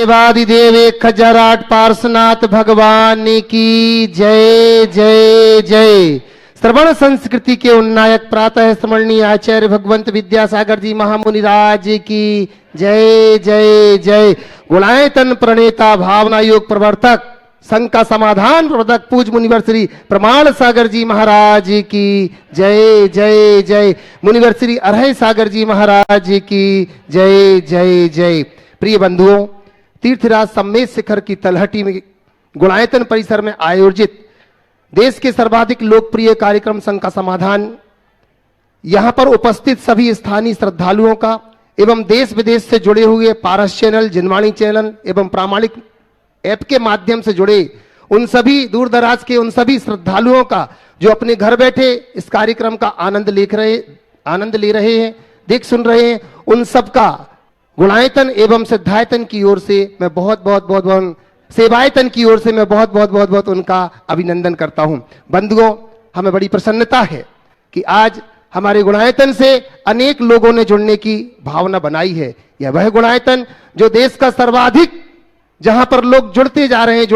देवादिदेव 1008 पार्श्वनाथ भगवान की जय जय जय। श्रवण संस्कृति के उन्नायक प्रातः स्मरणीय आचार्य भगवंत विद्यासागर जी महामुनि राज की जय जय जय। गुणायतन प्रणेता भावना योग प्रवर्तक संघ का समाधान प्रवर्तक पूज मुनिवर श्री प्रमाण सागर जी महाराज की जय जय जय। मुनिवर श्री अरहय सागर जी महाराज की जय जय जय। प्रिय बंधुओं, तीर्थराज सम्मेद शिखर की तलहटी में गुणायतन परिसर में आयोजित देश के सर्वाधिक लोकप्रिय कार्यक्रम संघ का समाधान, यहां पर उपस्थित सभी स्थानीय श्रद्धालुओं का एवं देश विदेश से जुड़े हुए पारस चैनल, जिनवाणी चैनल एवं प्रामाणिक ऐप के माध्यम से जुड़े उन सभी दूर दराज के उन सभी श्रद्धालुओं का जो अपने घर बैठे इस कार्यक्रम का आनंद ले रहे हैं, देख सुन रहे हैं, उन सबका गुणायतन एवं सिद्धायतन की ओर से मैं बहुत सेवायतन की ओर से मैं बहुत उनका अभिनंदन करता हूं। बंधुओं, हमें बड़ी प्रसन्नता है कि आज हमारे गुणायतन से अनेक लोगों ने जुड़ने की भावना बनाई है। यह वह गुणायतन जो देश का सर्वाधिक, जहां पर लोग जुड़ते जा रहे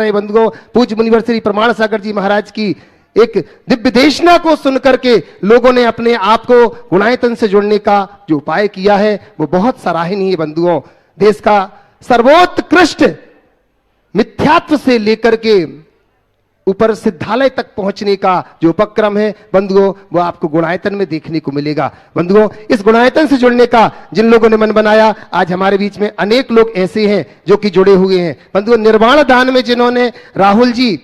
हैं बंधुओं, पूज्य मुनिवर श्री प्रमाण सागर जी महाराज की एक दिव्य देशना को सुनकर के लोगों ने अपने आप को गुणायतन से जुड़ने का जो उपाय किया है वो बहुत सराहनीय है। बंधुओं, देश का सर्वोत्कृष्ट मिथ्यात्व से लेकर के ऊपर सिद्धालय तक पहुंचने का जो उपक्रम है बंधुओं, वो आपको गुणायतन में देखने को मिलेगा। बंधुओं, इस गुणायतन से जुड़ने का जिन लोगों ने मन बनाया, आज हमारे बीच में अनेक लोग ऐसे हैं जो कि जुड़े हुए हैं। बंधुओं, निर्वाण दान में जिन्होंने राहुल जी,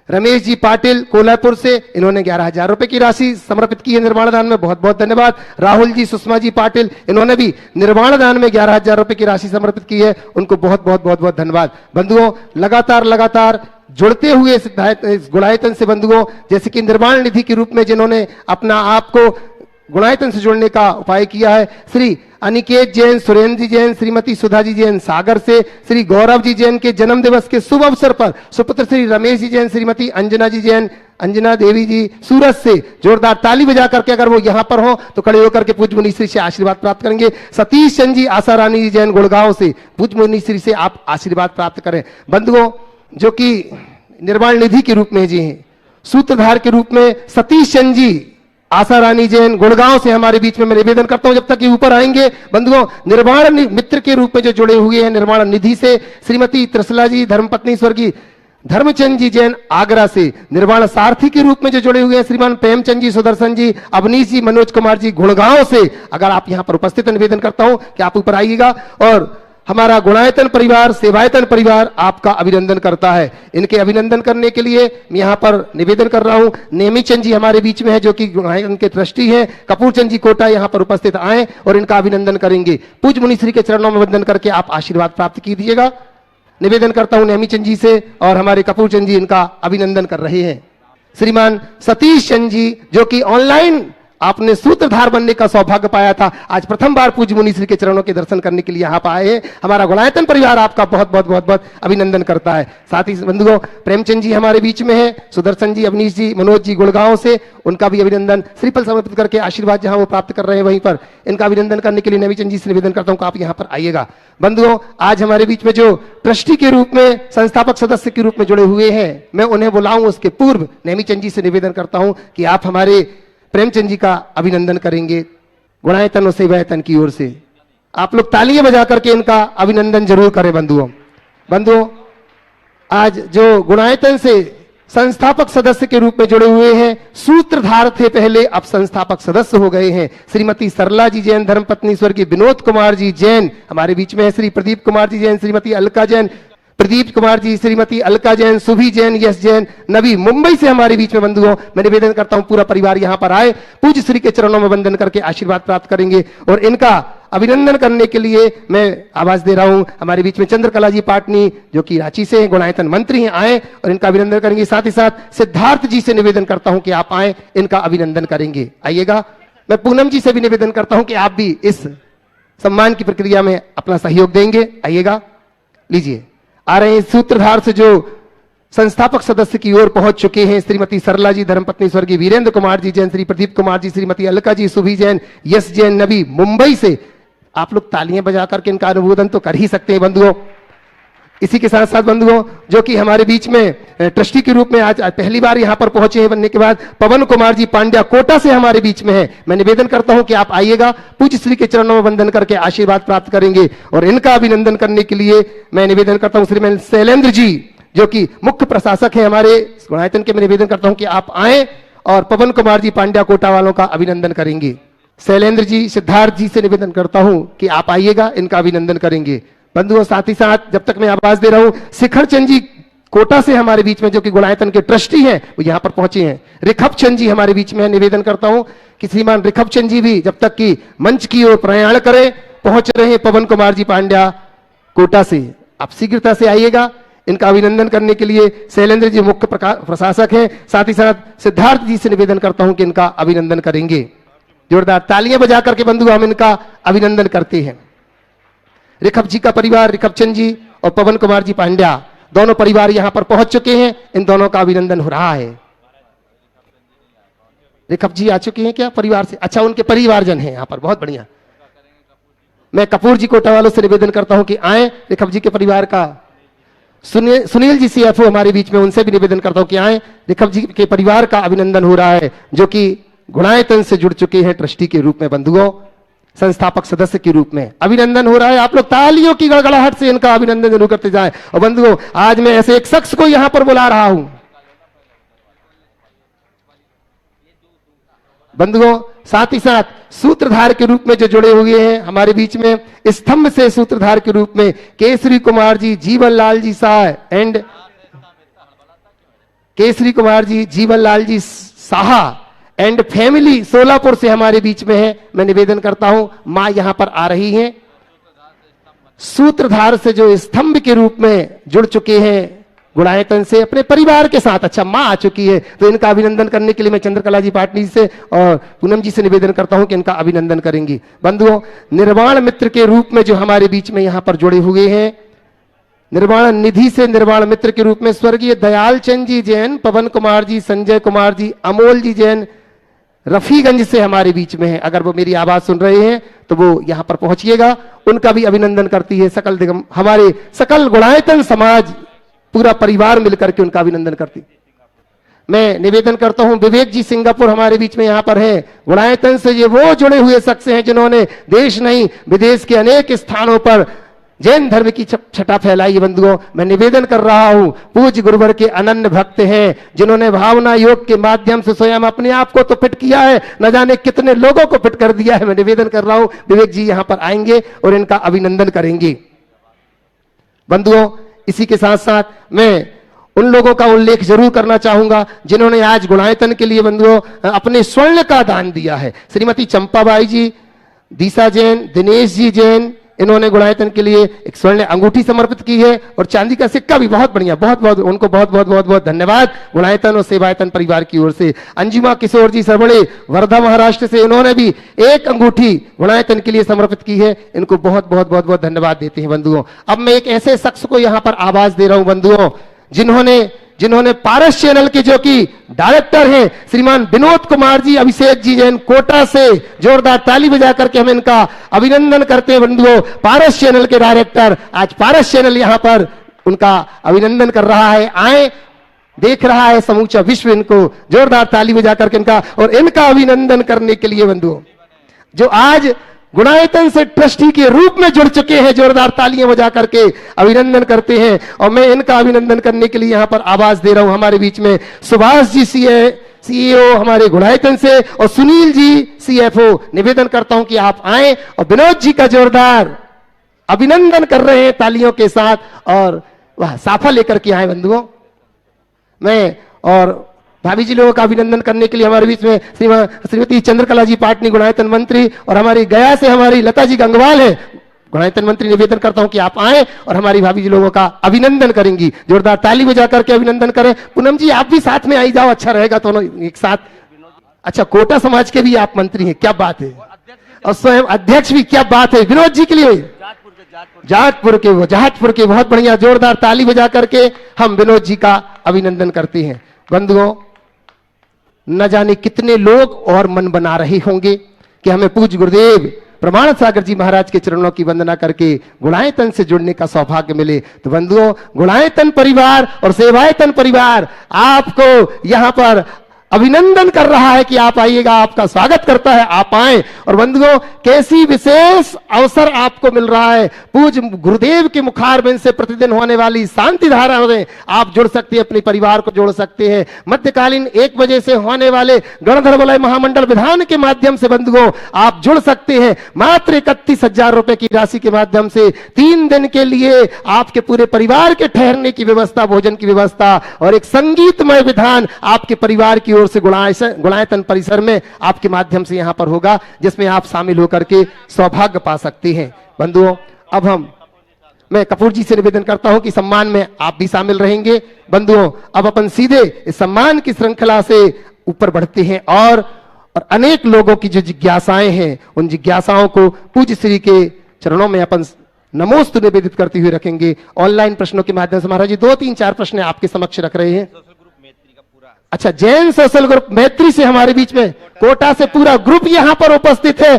रमेश जी पाटिल कोल्हापुर से, इन्होंने 11,000 रुपए की राशि समर्पित की है निर्वाण दान में, बहुत बहुत धन्यवाद। राहुल जी, सुषमा जी पाटिल, इन्होंने भी निर्वाण दान में 11,000 रुपए की राशि समर्पित की है, उनको बहुत बहुत धन्यवाद। बंधुओं, लगातार जुड़ते हुए इस गुणायतन से बंधुओं, जैसे कि निर्वाण निधि के रूप में जिन्होंने अपना आप को गुणायतन से जुड़ने का उपाय किया है, श्री अनिकेत जैन, सुरेंद्र जी जैन, श्रीमती सुधा जी जैन सागर से, श्री गौरव जी जैन के जन्म दिवस के शुभ अवसर पर सुपुत्र श्री रमेश जी जैन, श्रीमती अंजना जी जैन, अंजना देवी जी सूरत से, जोरदार ताली बजा करके अगर वो यहां पर हो तो खड़े होकर के पूज्य मुनि श्री से आशीर्वाद प्राप्त करेंगे। सतीश चंद जी आशा रानी जी जैन गुड़गांव से, पूज्य मुनि श्री से आप आशीर्वाद प्राप्त करें। बंधुओं, जो कि निर्वाण निधि के रूप में जी हैं, सूत्रधार के रूप में सतीश चंद जी आशा रानी जैन गुड़गांव से हमारे बीच में मैं निवेदन करता हूं, जब तक ये ऊपर आएंगे बंधुओं, निर्वाण मित्र के रूप में जो जुड़े हुए हैं निर्वाण निधि से, श्रीमती त्रिशला जी, धर्मपत्नी स्वर्गीय धर्मचंद जी जैन आगरा से, निर्वाण सारथी के रूप में जो जुड़े हुए हैं श्रीमान प्रेमचंद जी, सुदर्शन जी, अवनीश जी, मनोज कुमार जी गुड़गांव से, अगर आप यहां पर उपस्थित हैं, निवेदन करता हूं कि आप ऊपर आइएगा। और हमारा गुणायतन परिवार, सेवायतन परिवार आपका अभिनंदन करता है। इनके अभिनंदन करने के लिए मैं यहाँ पर निवेदन कर रहा हूँ, नेमीचंद जी हमारे बीच में है जो कि गुणायतन के ट्रस्टी हैं, कपूरचंद जी कोटा यहाँ पर उपस्थित आए और इनका अभिनंदन करेंगे। पूज्य मुनि श्री के चरणों में वंदन करके आप आशीर्वाद प्राप्त कीजिएगा। निवेदन करता हूँ नेमीचंद जी से, और हमारे कपूरचंद जी इनका अभिनंदन कर रहे हैं। श्रीमान सतीश चंद जी, जो कि ऑनलाइन आपने सूत्रधार बनने का सौभाग्य पाया था, आज प्रथम बार पूज्य मुनि श्री के चरणों के दर्शन करने के लिए यहाँ पर आए हैं। हमारा गुणायतन परिवार आपका बहुत अभिनंदन करता है। साथ ही बंधुओं, प्रेमचंद जी हमारे बीच में है, सुदर्शन जी, अवनीश जी, मनोज जी गुड़गांव से, उनका भी अभिनंदन। श्रीफल समर्पित करके आशीर्वाद जहां वो प्राप्त कर रहे हैं वहीं पर इनका अभिनंदन करने के लिए नेमीचंद जी से निवेदन करता हूं कि आप यहाँ पर आइएगा। बंधुओं, आज हमारे बीच में जो ट्रस्टी के रूप में, संस्थापक सदस्य के रूप में जुड़े हुए हैं, मैं उन्हें बुलाऊं उसके पूर्व नेमीचंद जी से निवेदन करता हूं कि आप हमारे प्रेमचंद जी का अभिनंदन करेंगे गुणायतन और सेवायतन की ओर से। आप लोग तालियां बजा करके इनका अभिनंदन जरूर करें। बंधुओं, आज जो गुणायतन से संस्थापक सदस्य के रूप में जुड़े हुए हैं, सूत्रधार थे पहले, अब संस्थापक सदस्य हो गए हैं, श्रीमती सरला जी जैन, धर्मपत्नी स्वर्गीय विनोद कुमार जी जैन हमारे बीच में है, श्री प्रदीप कुमार जी जैन, श्रीमती अलका जैन, प्रदीप कुमार जी, श्रीमती अलका जैन, सुभी जैन, यश जैन, नवी मुंबई से हमारे बीच में। बंधुओं, मैं निवेदन करता हूं पूरा परिवार यहां पर आए, पूज्य श्री के चरणों में वंदन करके आशीर्वाद प्राप्त करेंगे। और इनका अभिनंदन करने के लिए मैं आवाज दे रहा हूं हमारे बीच में चंद्रकला जी पाटनी, जो कि रांची से गुणायतन मंत्री हैं, आए और इनका अभिनंदन करेंगे। साथ ही साथ सिद्धार्थ जी से निवेदन करता हूं कि आप आए, इनका अभिनंदन करेंगे। आइएगा। मैं पूनम जी से भी निवेदन करता हूं कि आप भी इस सम्मान की प्रक्रिया में अपना सहयोग देंगे। आइएगा, लीजिए। आ रहे हैं सूत्रधार से जो संस्थापक सदस्य की ओर पहुंच चुके हैं, श्रीमती सरला जी, धर्मपत्नी स्वर्गीय वीरेंद्र कुमार जी जैन, श्री प्रदीप कुमार जी, श्रीमती अलका जी, सुभी जैन, यश जैन, नवी मुंबई से। आप लोग तालियां बजा करके इनका अनुमोदन तो कर ही सकते हैं। बंधुओं, इसी के साथ साथ बंधुओं, जो कि हमारे बीच में ट्रस्टी के रूप में आज पहली बार यहां पर पहुंचे हैं बनने के बाद, पवन कुमार जी पांड्या कोटा से हमारे बीच में है। मैं निवेदन करता हूं कि आप आइएगा, पूज्य श्री के चरणों में वंदन करके आशीर्वाद प्राप्त करेंगे। और इनका अभिनंदन करने के लिए मैं निवेदन करता हूं श्रीमान शैलेंद्र जी, जो कि मुख्य प्रशासक है हमारे गुणायतन के। मैं निवेदन करता हूं कि आप आए और पवन कुमार जी पांड्या कोटा वालों का अभिनंदन करेंगे। शैलेंद्र जी, सिद्धार्थ जी से निवेदन करता हूं कि आप आइएगा, इनका अभिनंदन करेंगे। बंधुओं, साथ ही साथ जब तक मैं आवाज दे रहा हूं, शिखर चंद जी कोटा से हमारे बीच में, जो कि गुणायतन के ट्रस्टी हैं, वो यहां पर पहुंचे हैं। रिखप चंद जी हमारे बीच में है। निवेदन करता हूं कि श्रीमान रिखप चंद जी भी जब तक कि मंच की ओर प्रयाण करें, पहुंच रहे हैं पवन कुमार जी पांड्या कोटा से। आप शीघ्रता से आइएगा, इनका अभिनंदन करने के लिए। शैलेंद्र जी मुख्य प्रशासक हैं। साथ ही साथ सिद्धार्थ जी से निवेदन करता हूं कि इनका अभिनंदन करेंगे। जोरदार तालियां बजा करके बंधु हम इनका अभिनंदन करते हैं। रिखप जी का परिवार, रिखप चंद जी और पवन कुमार जी पांड्या, दोनों परिवार यहां पर पहुंच चुके हैं। इन दोनों का अभिनंदन हो रहा है। रिखप जी आ चुके हैं क्या परिवार से? अच्छा, उनके परिवारजन हैं यहां पर, बहुत बढ़िया। मैं कपूर जी कोटा वालों से निवेदन करता हूं कि आए। रिखप जी के परिवार का सुनील जी सीएफओ हमारे बीच में, उनसे भी निवेदन करता हूं कि आए। रिखप जी के परिवार का अभिनंदन हो रहा है, जो कि गुणायतन से जुड़ चुके हैं ट्रस्टी के रूप में। बंधुओं, संस्थापक सदस्य के रूप में अभिनंदन हो रहा है। आप लोग तालियों की गड़गड़ाहट से इनका अभिनंदन जरूर करते जाएं। और बंधुओं, आज मैं ऐसे एक शख्स को यहां पर बुला रहा हूं। बंधुओं, साथ ही साथ सूत्रधार के रूप में जो जुड़े हुए हैं हमारे बीच में, स्तंभ से सूत्रधार के रूप में केसरी कुमार जी, जीवन लाल जी शाह एंड केसरी कुमार जी, जीवन लाल जी साहा एंड फैमिली सोलापुर से हमारे बीच में है। मैं निवेदन करता हूं, मां यहां पर आ रही हैं। सूत्रधार से जो स्तंभ के रूप में जुड़ चुके हैं गुणायतन से अपने परिवार के साथ। अच्छा, मां आ चुकी है, तो इनका अभिनंदन करने के लिए मैं चंद्रकला जी पाटनी से और पूनम जी से निवेदन करता हूं कि इनका अभिनंदन करेंगे। बंधुओं, निर्वाण मित्र के रूप में जो हमारे बीच में यहां पर जुड़े हुए हैं, निर्वाण निधि से निर्वाण मित्र के रूप में स्वर्गीय दयाल चंद जी जैन, पवन कुमार जी, संजय कुमार जी, अमोल जी जैन रफीगंज से हमारे बीच में है। अगर वो मेरी आवाज सुन रहे हैं तो वो यहां पर पहुंचिएगा। उनका भी अभिनंदन करती है हमारे सकल गुणायतन समाज, पूरा परिवार मिलकर के उनका अभिनंदन करती। मैं निवेदन करता हूं, विवेक जी सिंगापुर हमारे बीच में यहां पर है। गुणायतन से ये वो जुड़े हुए शख्स हैं जिन्होंने देश नहीं विदेश के अनेक स्थानों पर जैन धर्म की छटा फैलाई है। बंधुओं, मैं निवेदन कर रहा हूं, पूज्य गुरुवर के अनन्य भक्त हैं, जिन्होंने भावना योग के माध्यम से स्वयं अपने आप को तो फिट किया है, न जाने कितने लोगों को फिट कर दिया है। मैं निवेदन कर रहा हूं, विवेक जी यहां पर आएंगे और इनका अभिनंदन करेंगे। बंधुओं, इसी के साथ साथ मैं उन लोगों का उल्लेख जरूर करना चाहूंगा जिन्होंने आज गुणायतन के लिए बंधुओं अपने स्वर्ण का दान दिया है। श्रीमती चंपाबाई जी, दीसा जैन, दिनेश जी जैन, इन्होंने गुणायतन के लिए एक स्वर्ण अंगूठी समर्पित की है और चांदी का सिक्का भी। बहुत बढ़िया, उनको बहुत धन्यवाद गुणायतन और सेवायतन परिवार की ओर से। अंजुमा किशोर जी सरवड़े, वर्धा महाराष्ट्र से, इन्होंने भी एक अंगूठी गुणायतन के लिए समर्पित की है। इनको बहुत धन्यवाद देते हैं। बंधुओं, अब मैं एक ऐसे शख्स को यहां पर आवाज दे रहा हूं बंधुओं, जिन्होंने पारस चैनल के जो कि डायरेक्टर हैं श्रीमान विनोद कुमार जी, अभिषेक जी जैन कोटा से, जोरदार ताली बजा करके हम इनका अभिनंदन करते हैं। बंधुओं, पारस चैनल के डायरेक्टर, आज पारस चैनल यहां पर उनका अभिनंदन कर रहा है। आए, देख रहा है समूचा विश्व इनको, जोरदार ताली बजा करके इनका और इनका अभिनंदन करने के लिए बंधुओं जो आज गुणायतन से ट्रस्टी के रूप में जुड़ चुके हैं, जोरदार तालियां बजा करके अभिनंदन करते हैं। और मैं इनका अभिनंदन करने के लिए यहां पर आवाज दे रहा हूं हमारे बीच में सुभाष जी सीईओ हमारे गुणायतन से और सुनील जी सीएफओ। निवेदन करता हूं कि आप आए और विनोद जी का जोरदार अभिनंदन कर रहे हैं तालियों के साथ और वह साफा लेकर के आए। बंधुओं, मैं और भाभी जी लोगों का अभिनंदन करने के लिए हमारे बीच में श्रीमती चंद्रकला जी पाटनी गुणायतन मंत्री और हमारी गया से हमारी लता जी गंगवाल है गुणायतन मंत्री। निवेदन करता हूं कि आप आए और हमारी भाभी जी लोगों का अभिनंदन करेंगी। जोरदार ताली बजा करके अभिनंदन करें। पूनम जी, आप भी साथ में आई जाओ, अच्छा रहेगा दोनों एक साथ। अच्छा, कोटा समाज के भी आप मंत्री हैं, क्या बात है, और स्वयं अध्यक्ष भी, क्या बात है। विनोद जी के लिए जाटपुर के बहुत बढ़िया, जोरदार ताली बजा करके हम विनोद जी का अभिनंदन करते हैं। बंधुओं, न जाने कितने लोग और मन बना रहे होंगे कि हमें पूज्य गुरुदेव प्रमाण सागर जी महाराज के चरणों की वंदना करके गुणायतन से जुड़ने का सौभाग्य मिले। तो बंधुओं, गुणायतन परिवार और सेवायतन परिवार आपको यहां पर अभिनंदन कर रहा है कि आप आइएगा, आपका स्वागत करता है, आप आए। और बंधुओं, कैसी विशेष अवसर आपको मिल रहा है। पूज्य गुरुदेव के मुखारबिंद से प्रतिदिन होने वाली शांति धारा में आप जुड़ सकते हैं, अपने परिवार को जोड़ सकते हैं। मध्यकालीन 1 बजे से होने वाले गणधर्मलय महामंडल विधान के माध्यम से बंधुओं आप जुड़ सकते हैं। मात्र 31,000 रुपए की राशि के माध्यम से 3 दिन के लिए आपके पूरे परिवार के ठहरने की व्यवस्था, भोजन की व्यवस्था और एक संगीतमय विधान आपके परिवार की ओर से गुणायतन परिसर में आपके माध्यम से यहां पर होगा, जिसमें आप शामिल होकर के सौभाग्य पा सकते हैं। बंधुओं, अब मैं कपूर जी से निवेदन करता हूं कि सम्मान में आप भी शामिल रहेंगे। बंधुओं, अब अपन सीधे इस सम्मान की श्रृंखला से ऊपर बढ़ते हैं और अनेक लोगों की जो जिज्ञासाएं हैं, उन जिज्ञासाओं को पूज्य श्री के चरणों में अपन नमोस्तु निवेदित करते हुए रखेंगे। ऑनलाइन प्रश्नों के माध्यम से महाराज जी 2-3-4 प्रश्न आपके समक्ष रख रहे हैं। अच्छा, जैन सोशल ग्रुप मैत्री से हमारे बीच में कोटा से पूरा ग्रुप यहां पर उपस्थित है।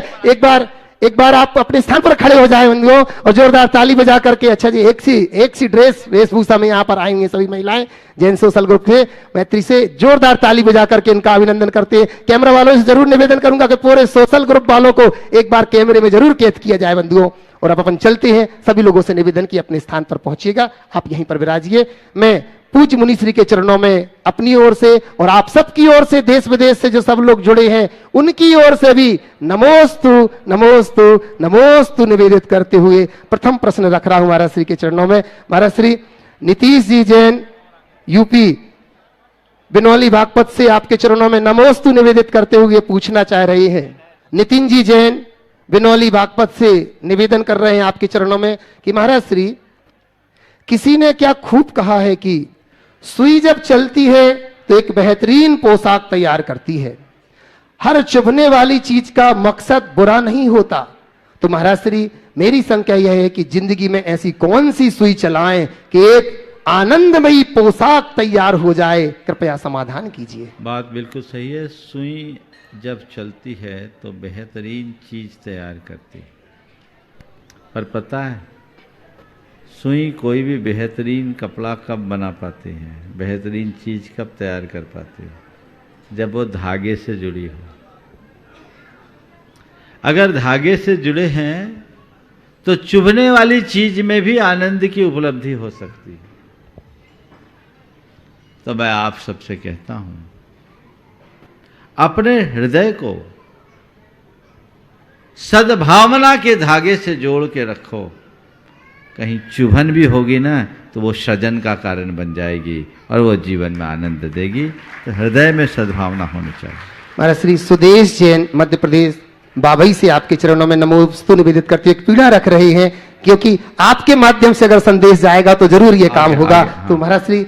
एक बार आप अपने स्थान पर खड़े हो जाए बंधुओं और जोरदार ताली बजा करके। अच्छा जी, एक सी वेशभूषा में यहां पर आएंगे सभी महिलाएं जैन सोशल ग्रुप के मैत्री से। जोरदार ताली बजा करके इनका अभिनंदन करते हैं। कैमरा वालों से जरूर निवेदन करूंगा कि पूरे सोशल ग्रुप वालों को एक बार कैमरे में जरूर कैद किया जाए बंधुओं। और अब अपन चलते हैं, सभी लोगों से निवेदन की अपने स्थान पर पहुंचिएगा, आप यहीं पर विराजिए। मैं पूज्य मुनि श्री के चरणों में अपनी ओर से और आप सबकी ओर से, देश विदेश से जो सब लोग जुड़े हैं उनकी ओर से भी नमोस्तु नमोस्तु नमोस्तु निवेदित करते हुए प्रथम प्रश्न रख रहा हूं महाराज श्री के चरणों में। महाराज श्री नीतीश जी जैन यूपी बिनौली बागपत से आपके चरणों में नमोस्तु निवेदित करते हुए पूछना चाह रहे हैं। नितिन जी जैन बिनौली बागपत से निवेदन कर रहे हैं आपके चरणों में कि महाराज श्री, किसी ने क्या खूब कहा है कि सुई जब चलती है तो एक बेहतरीन पोशाक तैयार करती है। हर चुभने वाली चीज का मकसद बुरा नहीं होता। तो महाराज श्री, मेरी शंका यह है कि जिंदगी में ऐसी कौन सी सुई चलाएं कि एक आनंदमयी पोशाक तैयार हो जाए, कृपया समाधान कीजिए। बात बिल्कुल सही है। सुई जब चलती है तो बेहतरीन चीज तैयार करती है, पर पता है सुई कोई भी बेहतरीन कपड़ा कब बना पाते हैं, बेहतरीन चीज कब तैयार कर पाते हैं? जब वो धागे से जुड़ी हो। अगर धागे से जुड़े हैं तो चुभने वाली चीज में भी आनंद की उपलब्धि हो सकती है। तो मैं आप सबसे कहता हूं, अपने हृदय को सद्भावना के धागे से जोड़ के रखो। कहीं चुभन भी होगी ना तो वो सजन का कारण बन जाएगी और वो जीवन में आनंद देगी। तो हृदय में सद्भावना होनी चाहिए। महाराज श्री सुदेश जैन मध्य प्रदेश बाबई से आपके चरणों में नमोस्तु निवेदित करते एक पीड़ा रख रहे हैं, क्योंकि आपके माध्यम से अगर संदेश जाएगा तो जरूर ये काम होगा। तो महाराज श्री,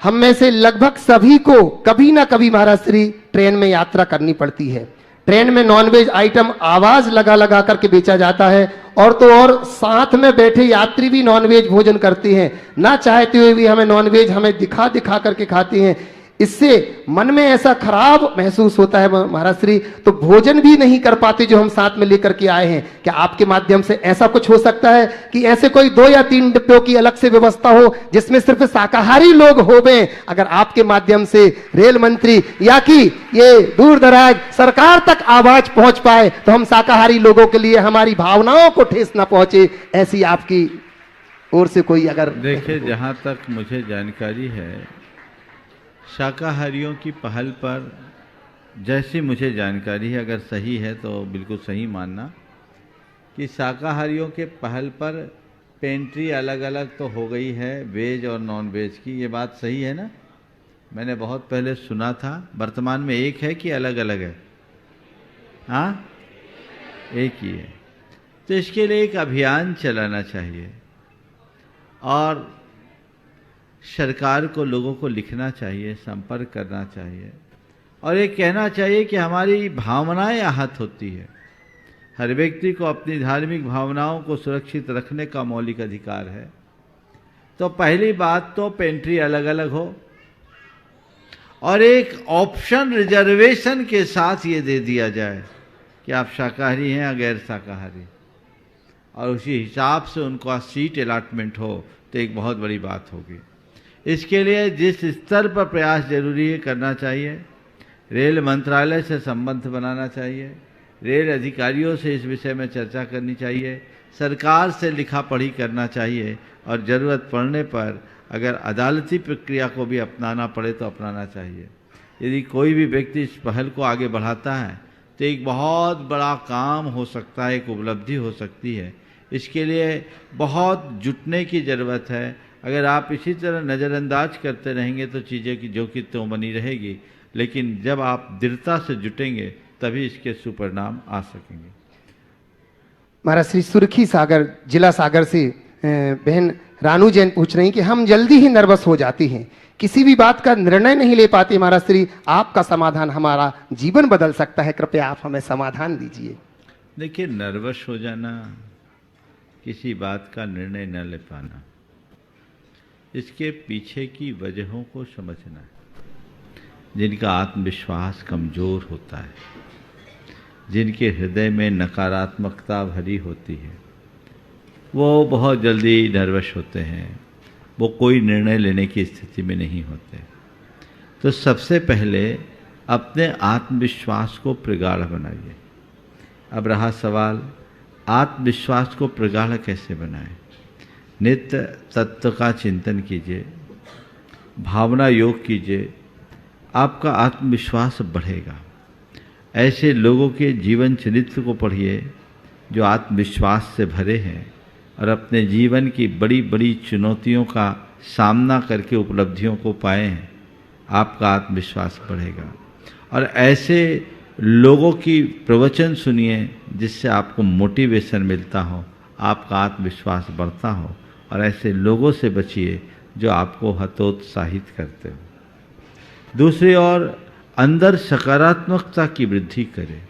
हम में से लगभग सभी को कभी ना कभी महाराज श्री ट्रेन में यात्रा करनी पड़ती है। ट्रेन में नॉनवेज आइटम आवाज लगा लगा करके बेचा जाता है, और तो और साथ में बैठे यात्री भी नॉनवेज भोजन करते हैं। ना चाहते हुए भी हमें नॉनवेज हमें दिखा दिखा करके खाते हैं। इससे मन में ऐसा खराब महसूस होता है महाराज श्री, तो भोजन भी नहीं कर पाते जो हम साथ में लेकर के आए हैं। क्या आपके माध्यम से ऐसा कुछ हो सकता है कि ऐसे कोई 2 या 3 डिब्बों की अलग से व्यवस्था हो जिसमें सिर्फ शाकाहारी लोग होवें? अगर आपके माध्यम से रेल मंत्री या कि ये दूर दराज सरकार तक आवाज पहुंच पाए तो हम शाकाहारी लोगों के लिए हमारी भावनाओं को ठेस ना पहुंचे, ऐसी आपकी ओर से कोई अगर। देखिए, जहां तक मुझे जानकारी है, शाकाहारियों की पहल पर, जैसी मुझे जानकारी है, अगर सही है तो बिल्कुल सही मानना, कि शाकाहारियों के पहल पर पेंट्री अलग अलग तो हो गई है, वेज और नॉन वेज की। ये बात सही है ना? मैंने बहुत पहले सुना था। वर्तमान में एक है कि अलग अलग है? हाँ, एक ही है। तो इसके लिए एक अभियान चलाना चाहिए और सरकार को, लोगों को लिखना चाहिए, संपर्क करना चाहिए और ये कहना चाहिए कि हमारी भावनाएं आहत होती है। हर व्यक्ति को अपनी धार्मिक भावनाओं को सुरक्षित रखने का मौलिक अधिकार है। तो पहली बात तो पेंट्री अलग अलग हो और एक ऑप्शन रिजर्वेशन के साथ ये दे दिया जाए कि आप शाकाहारी हैं या गैर शाकाहारी, और उसी हिसाब से उनको सीट अलॉटमेंट हो तो एक बहुत बड़ी बात होगी। इसके लिए जिस स्तर पर प्रयास जरूरी है करना चाहिए, रेल मंत्रालय से संबंध बनाना चाहिए, रेल अधिकारियों से इस विषय में चर्चा करनी चाहिए, सरकार से लिखा पढ़ी करना चाहिए, और ज़रूरत पड़ने पर अगर अदालती प्रक्रिया को भी अपनाना पड़े तो अपनाना चाहिए। यदि कोई भी व्यक्ति इस पहल को आगे बढ़ाता है तो एक बहुत बड़ा काम हो सकता है, एक उपलब्धि हो सकती है। इसके लिए बहुत जुटने की ज़रूरत है। अगर आप इसी तरह नज़रअंदाज करते रहेंगे तो चीज़ें की जो कि त्यों बनी रहेगी, लेकिन जब आप दृढ़ता से जुटेंगे तभी इसके सुपरिणाम आ सकेंगे। महाराज श्री सुरखी सागर जिला सागर से बहन रानू जैन पूछ रही कि हम जल्दी ही नर्वस हो जाती हैं, किसी भी बात का निर्णय नहीं ले पाते। महाराज श्री आपका समाधान हमारा जीवन बदल सकता है, कृपया आप हमें समाधान दीजिए। देखिए, नर्वस हो जाना, किसी बात का निर्णय न ले पाना, इसके पीछे की वजहों को समझना है। जिनका आत्मविश्वास कमज़ोर होता है, जिनके हृदय में नकारात्मकता भरी होती है, वो बहुत जल्दी नर्वस होते हैं, वो कोई निर्णय लेने की स्थिति में नहीं होते। तो सबसे पहले अपने आत्मविश्वास को प्रगाढ़ बनाइए। अब रहा सवाल, आत्मविश्वास को प्रगाढ़ कैसे बनाएं? नित्य तत्व का चिंतन कीजिए, भावना योग कीजिए, आपका आत्मविश्वास बढ़ेगा। ऐसे लोगों के जीवन चरित्र को पढ़िए जो आत्मविश्वास से भरे हैं और अपने जीवन की बड़ी बड़ी चुनौतियों का सामना करके उपलब्धियों को पाए हैं। आपका आत्मविश्वास बढ़ेगा। और ऐसे लोगों की प्रवचन सुनिए जिससे आपको मोटिवेशन मिलता हो, आपका आत्मविश्वास बढ़ता हो, और ऐसे लोगों से बचिए जो आपको हतोत्साहित करते हो। दूसरी ओर अंदर सकारात्मकता की वृद्धि करें।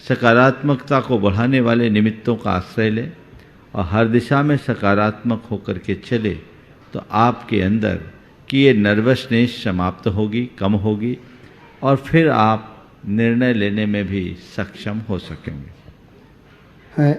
सकारात्मकता को बढ़ाने वाले निमित्तों का आश्रय लें और हर दिशा में सकारात्मक होकर के चले तो आपके अंदर की ये नर्वसनेस समाप्त होगी, कम होगी, और फिर आप निर्णय लेने में भी सक्षम हो सकेंगे।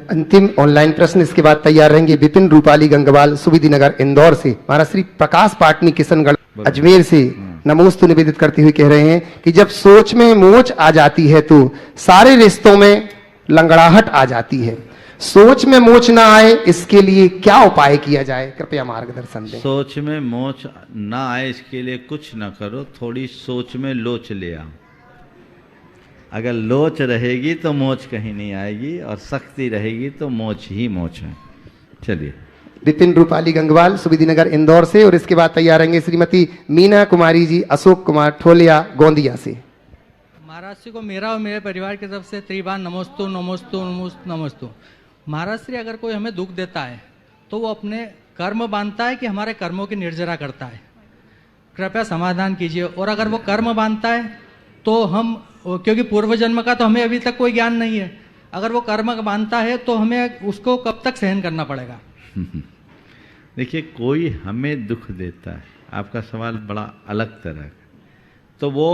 अंतिम ऑनलाइन प्रश्न इसके बाद तैयार रहेंगे। विपिन रूपाली गंगवाल, सुविधि नगर, इंदौर से। महाराज श्री प्रकाश पाटनी किशनगढ़ अजमेर से नमोस्तु निवेदित करते हुए कह रहे हैं कि जब सोच में मोच आ जाती है तो सारे रिश्तों में लंगड़ाहट आ जाती है। सोच में मोच ना आए, इसके लिए क्या उपाय किया जाए, कृपया मार्गदर्शन दें। सोच में मोच ना आए इसके लिए कुछ ना करो, थोड़ी सोच में लोच ले आओ। अगर लोच रहेगी तो मोच कहीं नहीं आएगी, और शक्ति रहेगी तो मोच ही मोच है। चलिए। विपिन रूपाली गंगवाल, सुविधि नगर, इंदौर से। और इसके बाद तैयार रहेंगे श्रीमती मीना कुमारी जी, अशोक कुमार ठोलिया, गोंदिया से। महाराज श्री को मेरा और मेरे परिवार की तरफ से त्रिबार नमोस्तु नमोस्तु नमोस्तु नमोस्तु। महाराज श्री, अगर कोई हमें दुख देता है तो वो अपने कर्म बांधता है कि हमारे कर्मों की निर्जरा करता है? कृपया समाधान कीजिए। और अगर वो कर्म बांधता है तो हम, क्योंकि पूर्व जन्म का तो हमें अभी तक कोई ज्ञान नहीं है, अगर वो कर्म बांधता है तो हमें उसको कब तक सहन करना पड़ेगा? देखिए, कोई हमें दुख देता है, आपका सवाल बड़ा अलग तरह का, तो वो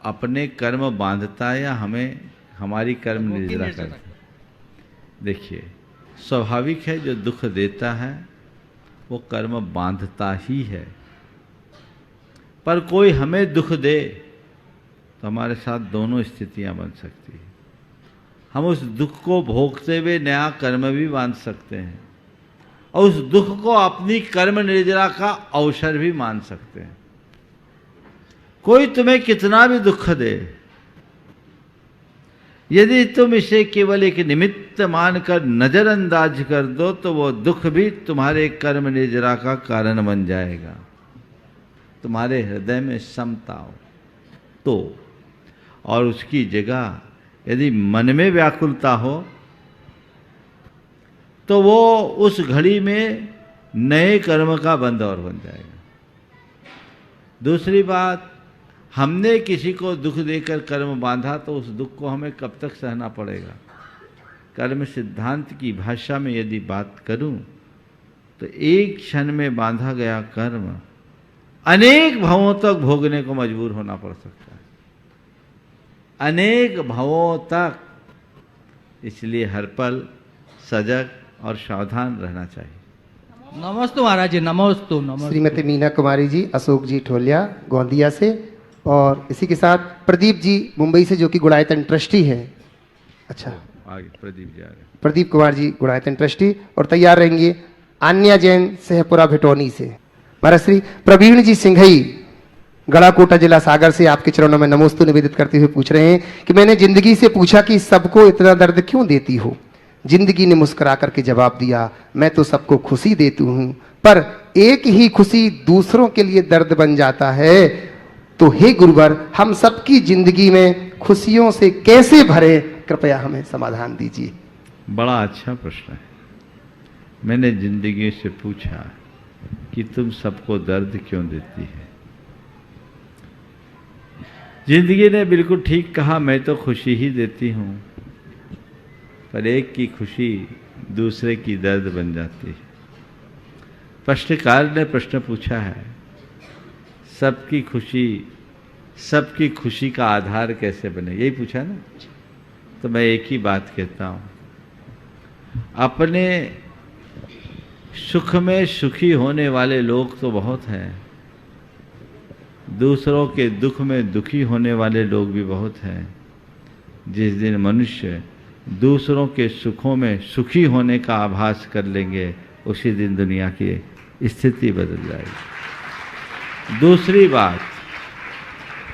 अपने कर्म बांधता है या हमें हमारी कर्म निर्जरा करता है? देखिए, स्वाभाविक है जो दुख देता है वो कर्म बांधता ही है। पर कोई हमें दुख दे तो हमारे साथ दोनों स्थितियां बन सकती हैं। हम उस दुख को भोगते हुए नया कर्म भी बांध सकते हैं, और उस दुख को अपनी कर्म निर्जरा का अवसर भी मान सकते हैं। कोई तुम्हें कितना भी दुख दे, यदि तुम इसे केवल एक निमित्त मानकर नजरअंदाज कर दो तो वो दुख भी तुम्हारे कर्म निर्जरा का कारण बन जाएगा। तुम्हारे हृदय में समता हो तो, और उसकी जगह यदि मन में व्याकुलता हो तो वो उस घड़ी में नए कर्म का बंधौर बन जाएगा। दूसरी बात, हमने किसी को दुख देकर कर्म बांधा तो उस दुख को हमें कब तक सहना पड़ेगा? कर्म सिद्धांत की भाषा में यदि बात करूं तो एक क्षण में बांधा गया कर्म अनेक भवों तक भोगने को मजबूर होना पड़ सकता है। अनेक भवों तक इसलिए हर पल सजग और सावधान रहना चाहिए। नमस्तु महाराज जी, नमस्तु नमस्तु। श्रीमती मीना कुमारी जी, अशोक जी ठोलिया गोंदिया से, और इसी के साथ प्रदीप जी मुंबई से, जो कि गुड़ायतन ट्रस्टी है। अच्छा, आगे प्रदीप जी आ रहे। प्रदीप कुमार जी गुड़ायतन ट्रस्टी, और तैयार रहेंगे आन्या जैन सहपुरा भिटौनी से। महाराज श्री प्रवीण जी सिंघई गढ़ाकोटा जिला सागर से आपके चरणों में नमोस्तु निवेदित करते हुए पूछ रहे हैं कि मैंने जिंदगी से पूछा कि सबको इतना दर्द क्यों देती हो। जिंदगी ने मुस्कुरा करके जवाब दिया, मैं तो सबको खुशी देती हूँ, पर एक ही खुशी दूसरों के लिए दर्द बन जाता है। तो हे गुरुवर, हम सबकी जिंदगी में खुशियों से कैसे भरे, कृपया हमें समाधान दीजिए। बड़ा अच्छा प्रश्न है। मैंने जिंदगी से पूछा कि तुम सबको दर्द क्यों देती है। जिंदगी ने बिल्कुल ठीक कहा, मैं तो खुशी ही देती हूँ, पर एक की खुशी दूसरे की दर्द बन जाती है। प्रश्नकार ने प्रश्न पूछा है, सबकी खुशी का आधार कैसे बने, यही पूछा ना। तो मैं एक ही बात कहता हूँ, अपने सुख में सुखी होने वाले लोग तो बहुत हैं, दूसरों के दुख में दुखी होने वाले लोग भी बहुत हैं। जिस दिन मनुष्य दूसरों के सुखों में सुखी होने का आभास कर लेंगे, उसी दिन दुनिया की स्थिति बदल जाएगी। दूसरी बात,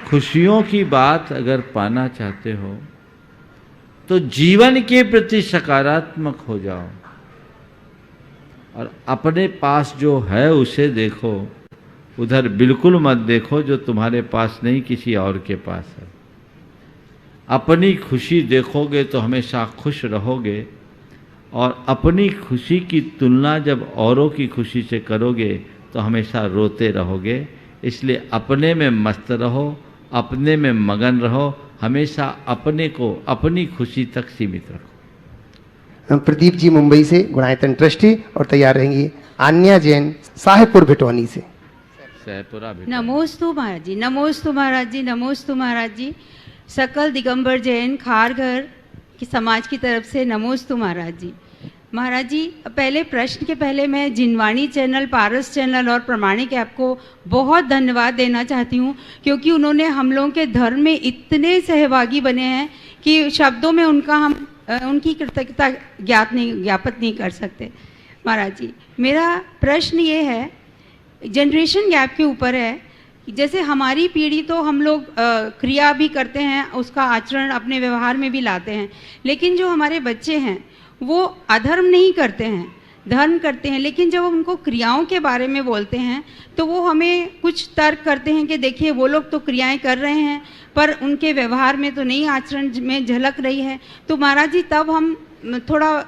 खुशियों की बात अगर पाना चाहते हो तो जीवन के प्रति सकारात्मक हो जाओ और अपने पास जो है उसे देखो, उधर बिल्कुल मत देखो जो तुम्हारे पास नहीं किसी और के पास है। अपनी खुशी देखोगे तो हमेशा खुश रहोगे, और अपनी खुशी की तुलना जब औरों की खुशी से करोगे तो हमेशा रोते रहोगे। इसलिए अपने में मस्त रहो, अपने में मगन रहो, हमेशा अपने को अपनी खुशी तक सीमित रखो। प्रदीप जी मुंबई से गुणायतन ट्रस्टी, और तैयार रहेंगी आन्या जैन साहेबपुर भिटौनी से। नमोस्तु महाराज जी, नमोस्तु महाराज जी, नमोस्तु महाराज जी। सकल दिगंबर जैन खारघर की समाज की तरफ से नमोस्तु महाराज जी। महाराज जी, पहले प्रश्न के पहले मैं जिनवाणी चैनल, पारस चैनल और प्रमाणिक ऐप को बहुत धन्यवाद देना चाहती हूँ, क्योंकि उन्होंने हम लोगों के धर्म में इतने सहभागी बने हैं कि शब्दों में उनकी कृतज्ञता ज्ञापित नहीं कर सकते। महाराज जी, मेरा प्रश्न ये है, जनरेशन गैप के ऊपर है। जैसे हमारी पीढ़ी तो हम लोग क्रिया भी करते हैं, उसका आचरण अपने व्यवहार में भी लाते हैं, लेकिन जो हमारे बच्चे हैं वो अधर्म नहीं करते हैं, धर्म करते हैं, लेकिन जब उनको क्रियाओं के बारे में बोलते हैं तो वो हमें कुछ तर्क करते हैं कि देखिए वो लोग तो क्रियाएं कर रहे हैं पर उनके व्यवहार में तो नहीं, आचरण में झलक रही है। तो महाराज जी, तब हम थोड़ा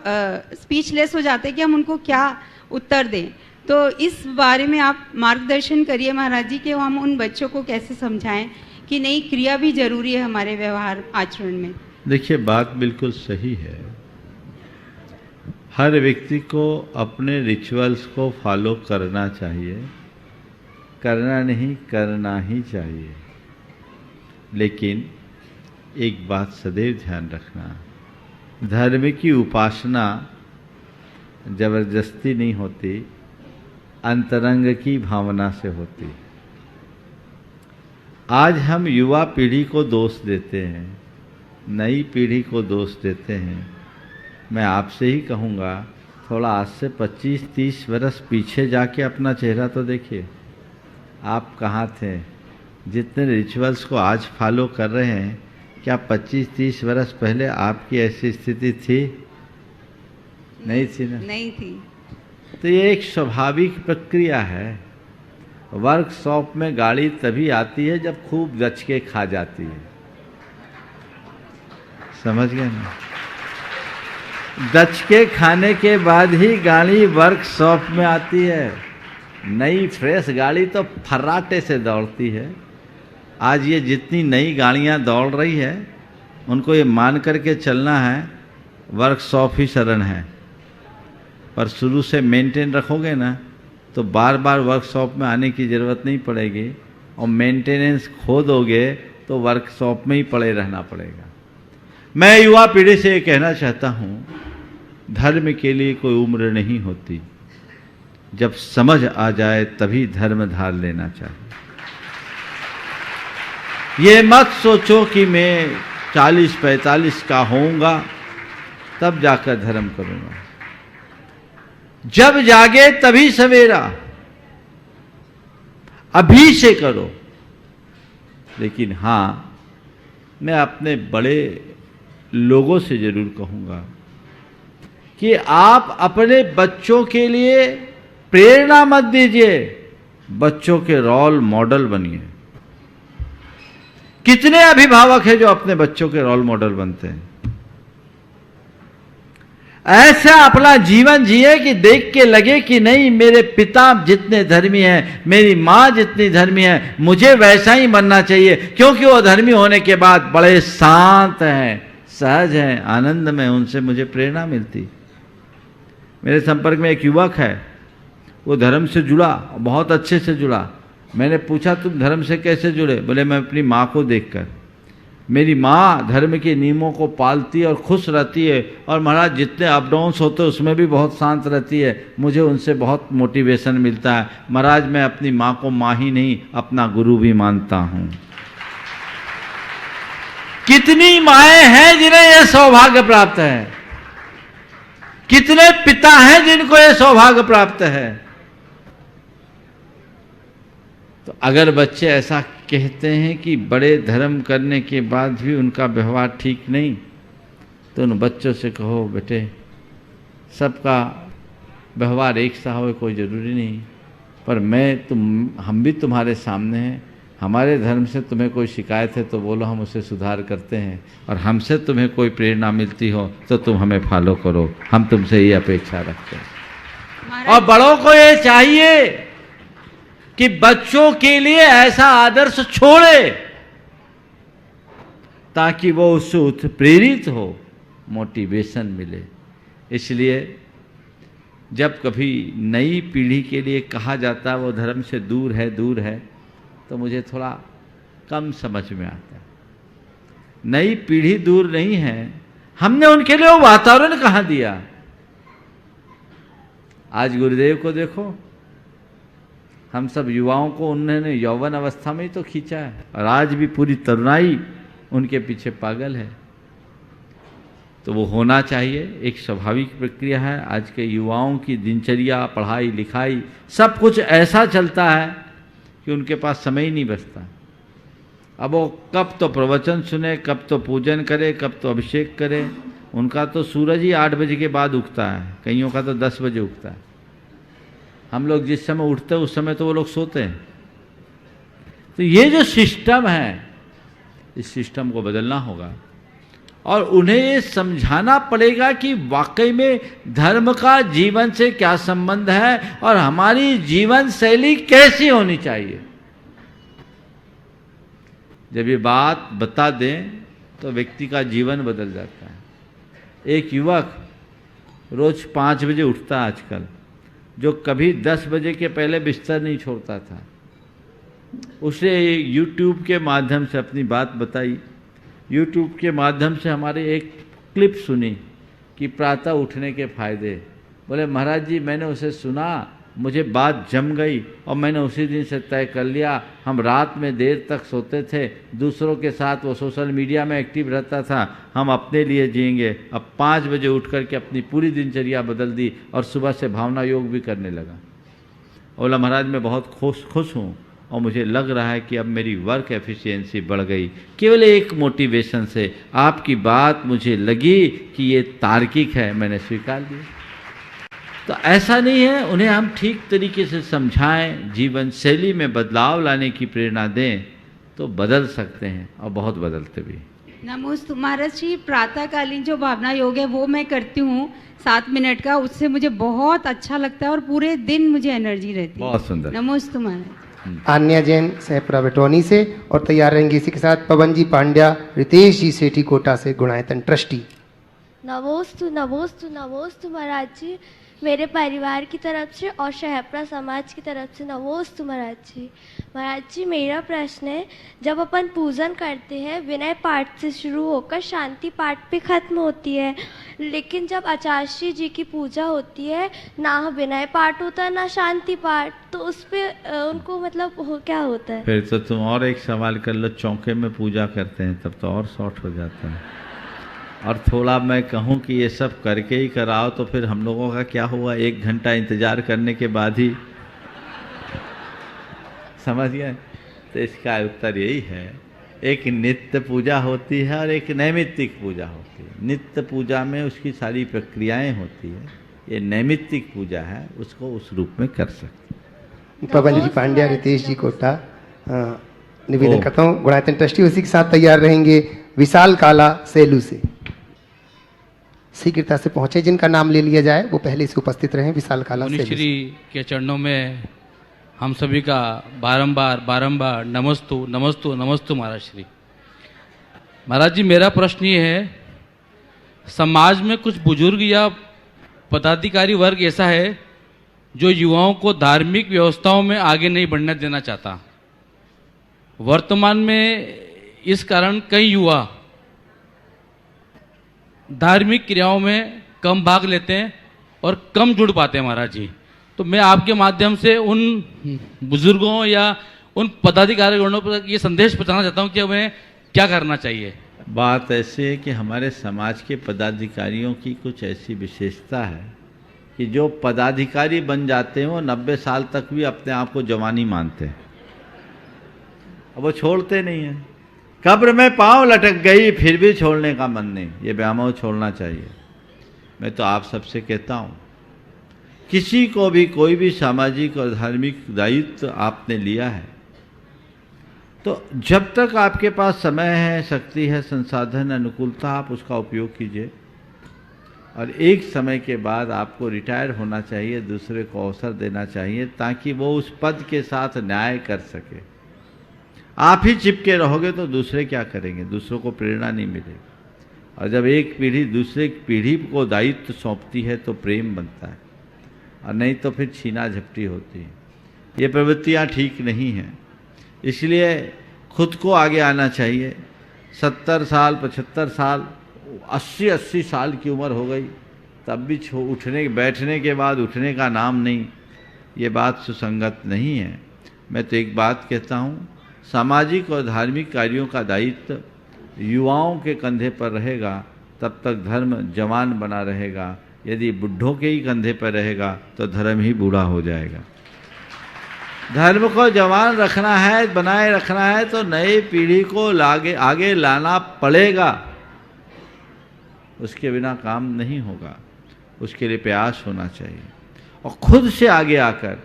स्पीचलेस हो जाते हैं कि हम उनको क्या उत्तर दें। तो इस बारे में आप मार्गदर्शन करिए महाराज जी कि हम उन बच्चों को कैसे समझाएं कि नहीं, क्रिया भी जरूरी है हमारे व्यवहार आचरण में। देखिए, बात बिल्कुल सही है। हर व्यक्ति को अपने रिचुअल्स को फॉलो करना चाहिए, करना नहीं करना ही चाहिए। लेकिन एक बात सदैव ध्यान रखना, धर्म की उपासना जबरदस्ती नहीं होती, अंतरंग की भावना से होती। आज हम युवा पीढ़ी को दोष देते हैं, नई पीढ़ी को दोष देते हैं। मैं आपसे ही कहूँगा, थोड़ा आज से 25-30 वर्ष पीछे जाके अपना चेहरा तो देखिए, आप कहाँ थे। जितने रिचुअल्स को आज फॉलो कर रहे हैं, क्या 25-30 वर्ष पहले आपकी ऐसी स्थिति थी? नहीं थी ना? नहीं थी। तो ये एक स्वाभाविक प्रक्रिया है। वर्कशॉप में गाड़ी तभी आती है जब खूब दच के खा जाती है, समझ गए ना? दच के खाने के बाद ही गाड़ी वर्कशॉप में आती है। नई फ्रेश गाड़ी तो फर्राटे से दौड़ती है। आज ये जितनी नई गाड़ियां दौड़ रही है, उनको ये मान करके चलना है वर्कशॉप ही शरण है। पर शुरू से मेंटेन रखोगे ना तो बार बार वर्कशॉप में आने की ज़रूरत नहीं पड़ेगी, और मेंटेनेंस खो दोगे तो वर्कशॉप में ही पड़े रहना पड़ेगा। मैं युवा पीढ़ी से ये कहना चाहता हूं, धर्म के लिए कोई उम्र नहीं होती, जब समझ आ जाए तभी धर्म धार लेना चाहिए। ये मत सोचो कि मैं 40-45 का होऊंगा तब जाकर धर्म करूंगा। जब जागे तभी सवेरा, अभी से करो। लेकिन हां, मैं अपने बड़े लोगों से जरूर कहूंगा कि आप अपने बच्चों के लिए प्रेरणा मत दीजिए, बच्चों के रोल मॉडल बनिए। कितने अभिभावक हैं जो अपने बच्चों के रोल मॉडल बनते हैं। ऐसा अपना जीवन जिए कि देख के लगे कि नहीं, मेरे पिता जितने धर्मी हैं, मेरी माँ जितनी धर्मी है, मुझे वैसा ही बनना चाहिए, क्योंकि वो धर्मी होने के बाद बड़े शांत हैं, सहज हैं, आनंद में, उनसे मुझे प्रेरणा मिलती। मेरे संपर्क में एक युवक है, वो धर्म से जुड़ा, बहुत अच्छे से जुड़ा। मैंने पूछा तुम धर्म से कैसे जुड़े? बोले मैं अपनी माँ को देखकर। मेरी माँ धर्म के नियमों को पालती है और खुश रहती है, और महाराज जितने अप डाउन्स होते हैं उसमें भी बहुत शांत रहती है। मुझे उनसे बहुत मोटिवेशन मिलता है। महाराज मैं अपनी माँ को माँ ही नहीं, अपना गुरु भी मानता हूँ। कितनी माएँ हैं जिन्हें यह सौभाग्य प्राप्त है, कितने पिता हैं जिनको यह सौभाग्य प्राप्त है। तो अगर बच्चे ऐसा कहते हैं कि बड़े धर्म करने के बाद भी उनका व्यवहार ठीक नहीं, तो उन बच्चों से कहो बेटे सबका व्यवहार एक सा हो कोई ज़रूरी नहीं, पर हम भी तुम्हारे सामने हैं। हमारे धर्म से तुम्हें कोई शिकायत है तो बोलो, हम उसे सुधार करते हैं, और हमसे तुम्हें कोई प्रेरणा मिलती हो तो तुम हमें फॉलो करो। हम तुमसे ये अपेक्षा रखते हैं। और बड़ों को ये चाहिए कि बच्चों के लिए ऐसा आदर्श छोड़े ताकि वो उससे उत्प्रेरित हो, मोटिवेशन मिले। इसलिए जब कभी नई पीढ़ी के लिए कहा जाता है वो धर्म से दूर है, तो मुझे थोड़ा कम समझ में आता है। नई पीढ़ी दूर नहीं है, हमने उनके लिए वो वातावरण कहाँ दिया। आज गुरुदेव को देखो, हम सब युवाओं को उन्होंने यौवन अवस्था में ही तो खींचा है, और आज भी पूरी तरुणाई उनके पीछे पागल है। तो वो होना चाहिए, एक स्वाभाविक प्रक्रिया है। आज के युवाओं की दिनचर्या, पढ़ाई लिखाई सब कुछ ऐसा चलता है कि उनके पास समय ही नहीं बचता। अब वो कब तो प्रवचन सुने, कब तो पूजन करे, कब तो अभिषेक करे। उनका तो सूरज ही 8 बजे के बाद उगता है, कईयों का तो 10 बजे उगता है। हम लोग जिस समय उठते हैं उस समय तो वो लोग सोते हैं। तो ये जो सिस्टम है, इस सिस्टम को बदलना होगा, और उन्हें ये समझाना पड़ेगा कि वाकई में धर्म का जीवन से क्या संबंध है और हमारी जीवन शैली कैसी होनी चाहिए। जब ये बात बता दें तो व्यक्ति का जीवन बदल जाता है। एक युवक रोज 5 बजे उठता है आजकल, जो कभी 10 बजे के पहले बिस्तर नहीं छोड़ता था। उसे YouTube के माध्यम से अपनी बात बताई, YouTube के माध्यम से हमारे एक क्लिप सुनी कि प्रातः उठने के फायदे। बोले महाराज जी मैंने उसे सुना, मुझे बात जम गई और मैंने उसी दिन से तय कर लिया। हम रात में देर तक सोते थे, दूसरों के साथ वो सोशल मीडिया में एक्टिव रहता था, हम अपने लिए जिएंगे। अब 5 बजे उठ कर के अपनी पूरी दिनचर्या बदल दी और सुबह से भावना योग भी करने लगा। बोला महाराज मैं बहुत खुश हूँ और मुझे लग रहा है कि अब मेरी वर्क एफिशिएंसी बढ़ गई, केवल एक मोटिवेशन से। आपकी बात मुझे लगी कि ये तार्किक है, मैंने स्वीकार लिया। तो ऐसा नहीं है, उन्हें हम ठीक तरीके से समझाएं, जीवन शैली में बदलाव लाने की प्रेरणा दें तो बदल सकते हैं, और बहुत बदलते भी। नमोस्तु महाराज जी, प्रातःकालीन जो भावना योग है वो मैं करती हूँ 7 मिनट का, उससे मुझे बहुत अच्छा लगता है और पूरे दिन मुझे एनर्जी रहती है। बहुत सुंदर। नमोस्तु महाराज। आन्या जैन सहपुरा बेटौनी से, और तैयार रहेंगे इसी के साथ पवन जी पांड्या, रितेश जी सेठी कोटा से गुणायतन ट्रस्टी। नमोस्तु नमोस्तु नमोस्तु महाराज जी। मेरे परिवार की तरफ से और शहपरा समाज की तरफ से नमोस्तु महाराज जी। महाराज जी, मेरा प्रश्न है, जब अपन पूजन करते हैं विनय पाठ से शुरू होकर शांति पाठ पे खत्म होती है, लेकिन जब आचार्य जी की पूजा होती है ना विनय पाठ होता है ना शांति पाठ, तो उस पे उनको मतलब क्या होता है? फिर तो तुम और एक सवाल कर लो, चौके में पूजा करते हैं तब तो और शॉर्ट हो जाता है। और थोड़ा मैं कहूँ कि ये सब करके ही कराओ तो फिर हम लोगों का क्या हुआ, 1 घंटा इंतजार करने के बाद ही समझ गए। तो इसका उत्तर यही है, एक नित्य पूजा होती है और एक नैमित्तिक पूजा होती है। नित्य पूजा में उसकी सारी प्रक्रियाएं होती है, ये नैमित्तिक पूजा है, उसको उस रूप में कर सकते। पवन जी पांड्या, रितेश जी कोटा, निवेदन करता हूँ गुणायतन ट्रस्टी उसी के साथ तैयार रहेंगे। विशाल काला सेलू से शीघ्रता से पहुंचे, जिनका नाम ले लिया जाए वो पहले से उपस्थित रहे। विशाल काला सेलू मुनिश्री के चरणों में हम सभी का बारंबार बारंबार नमस्तु नमस्तु नमस्तु महाराज श्री। महाराज जी, मेरा प्रश्न ये है, समाज में कुछ बुजुर्ग या पदाधिकारी वर्ग ऐसा है जो युवाओं को धार्मिक व्यवस्थाओं में आगे नहीं बढ़ने देना चाहता। वर्तमान में इस कारण कई युवा धार्मिक क्रियाओं में कम भाग लेते हैं और कम जुड़ पाते हैं महाराज जी। तो मैं आपके माध्यम से उन बुजुर्गों या उन पदाधिकारियों पर ये संदेश पहुंचाना चाहता हूं कि हमें क्या करना चाहिए। बात ऐसी है कि हमारे समाज के पदाधिकारियों की कुछ ऐसी विशेषता है कि जो पदाधिकारी बन जाते हैं वो 90 साल तक भी अपने आप को जवानी मानते हैं, अब वो छोड़ते नहीं हैं। कब्र में पांव लटक गई फिर भी छोड़ने का मन नहीं, ये व्यामोह छोड़ना चाहिए। मैं तो आप सबसे कहता हूँ, किसी को भी कोई भी सामाजिक और धार्मिक दायित्व आपने लिया है तो जब तक आपके पास समय है, शक्ति है, संसाधन, अनुकूलता, आप उसका उपयोग कीजिए। और एक समय के बाद आपको रिटायर होना चाहिए, दूसरे को अवसर देना चाहिए ताकि वो उस पद के साथ न्याय कर सके। आप ही चिपके रहोगे तो दूसरे क्या करेंगे, दूसरों को प्रेरणा नहीं मिलेगी। और जब एक पीढ़ी दूसरे पीढ़ी को दायित्व सौंपती है तो प्रेम बनता है, और नहीं तो फिर छीना झपटी होती है। ये प्रवृत्तियाँ ठीक नहीं हैं, इसलिए खुद को आगे आना चाहिए। 70 साल, 75 साल, 80 साल की उम्र हो गई तब भी उठने बैठने के बाद उठने का नाम नहीं, ये बात सुसंगत नहीं है। मैं तो एक बात कहता हूँ, सामाजिक और धार्मिक कार्यों का दायित्व युवाओं के कंधे पर रहेगा तब तक धर्म जवान बना रहेगा। यदि बुढ़ों के ही कंधे पर रहेगा तो धर्म ही बूढ़ा हो जाएगा। धर्म को जवान रखना है, बनाए रखना है तो नई पीढ़ी को आगे लाना पड़ेगा, उसके बिना काम नहीं होगा। उसके लिए प्रयास होना चाहिए और खुद से आगे आकर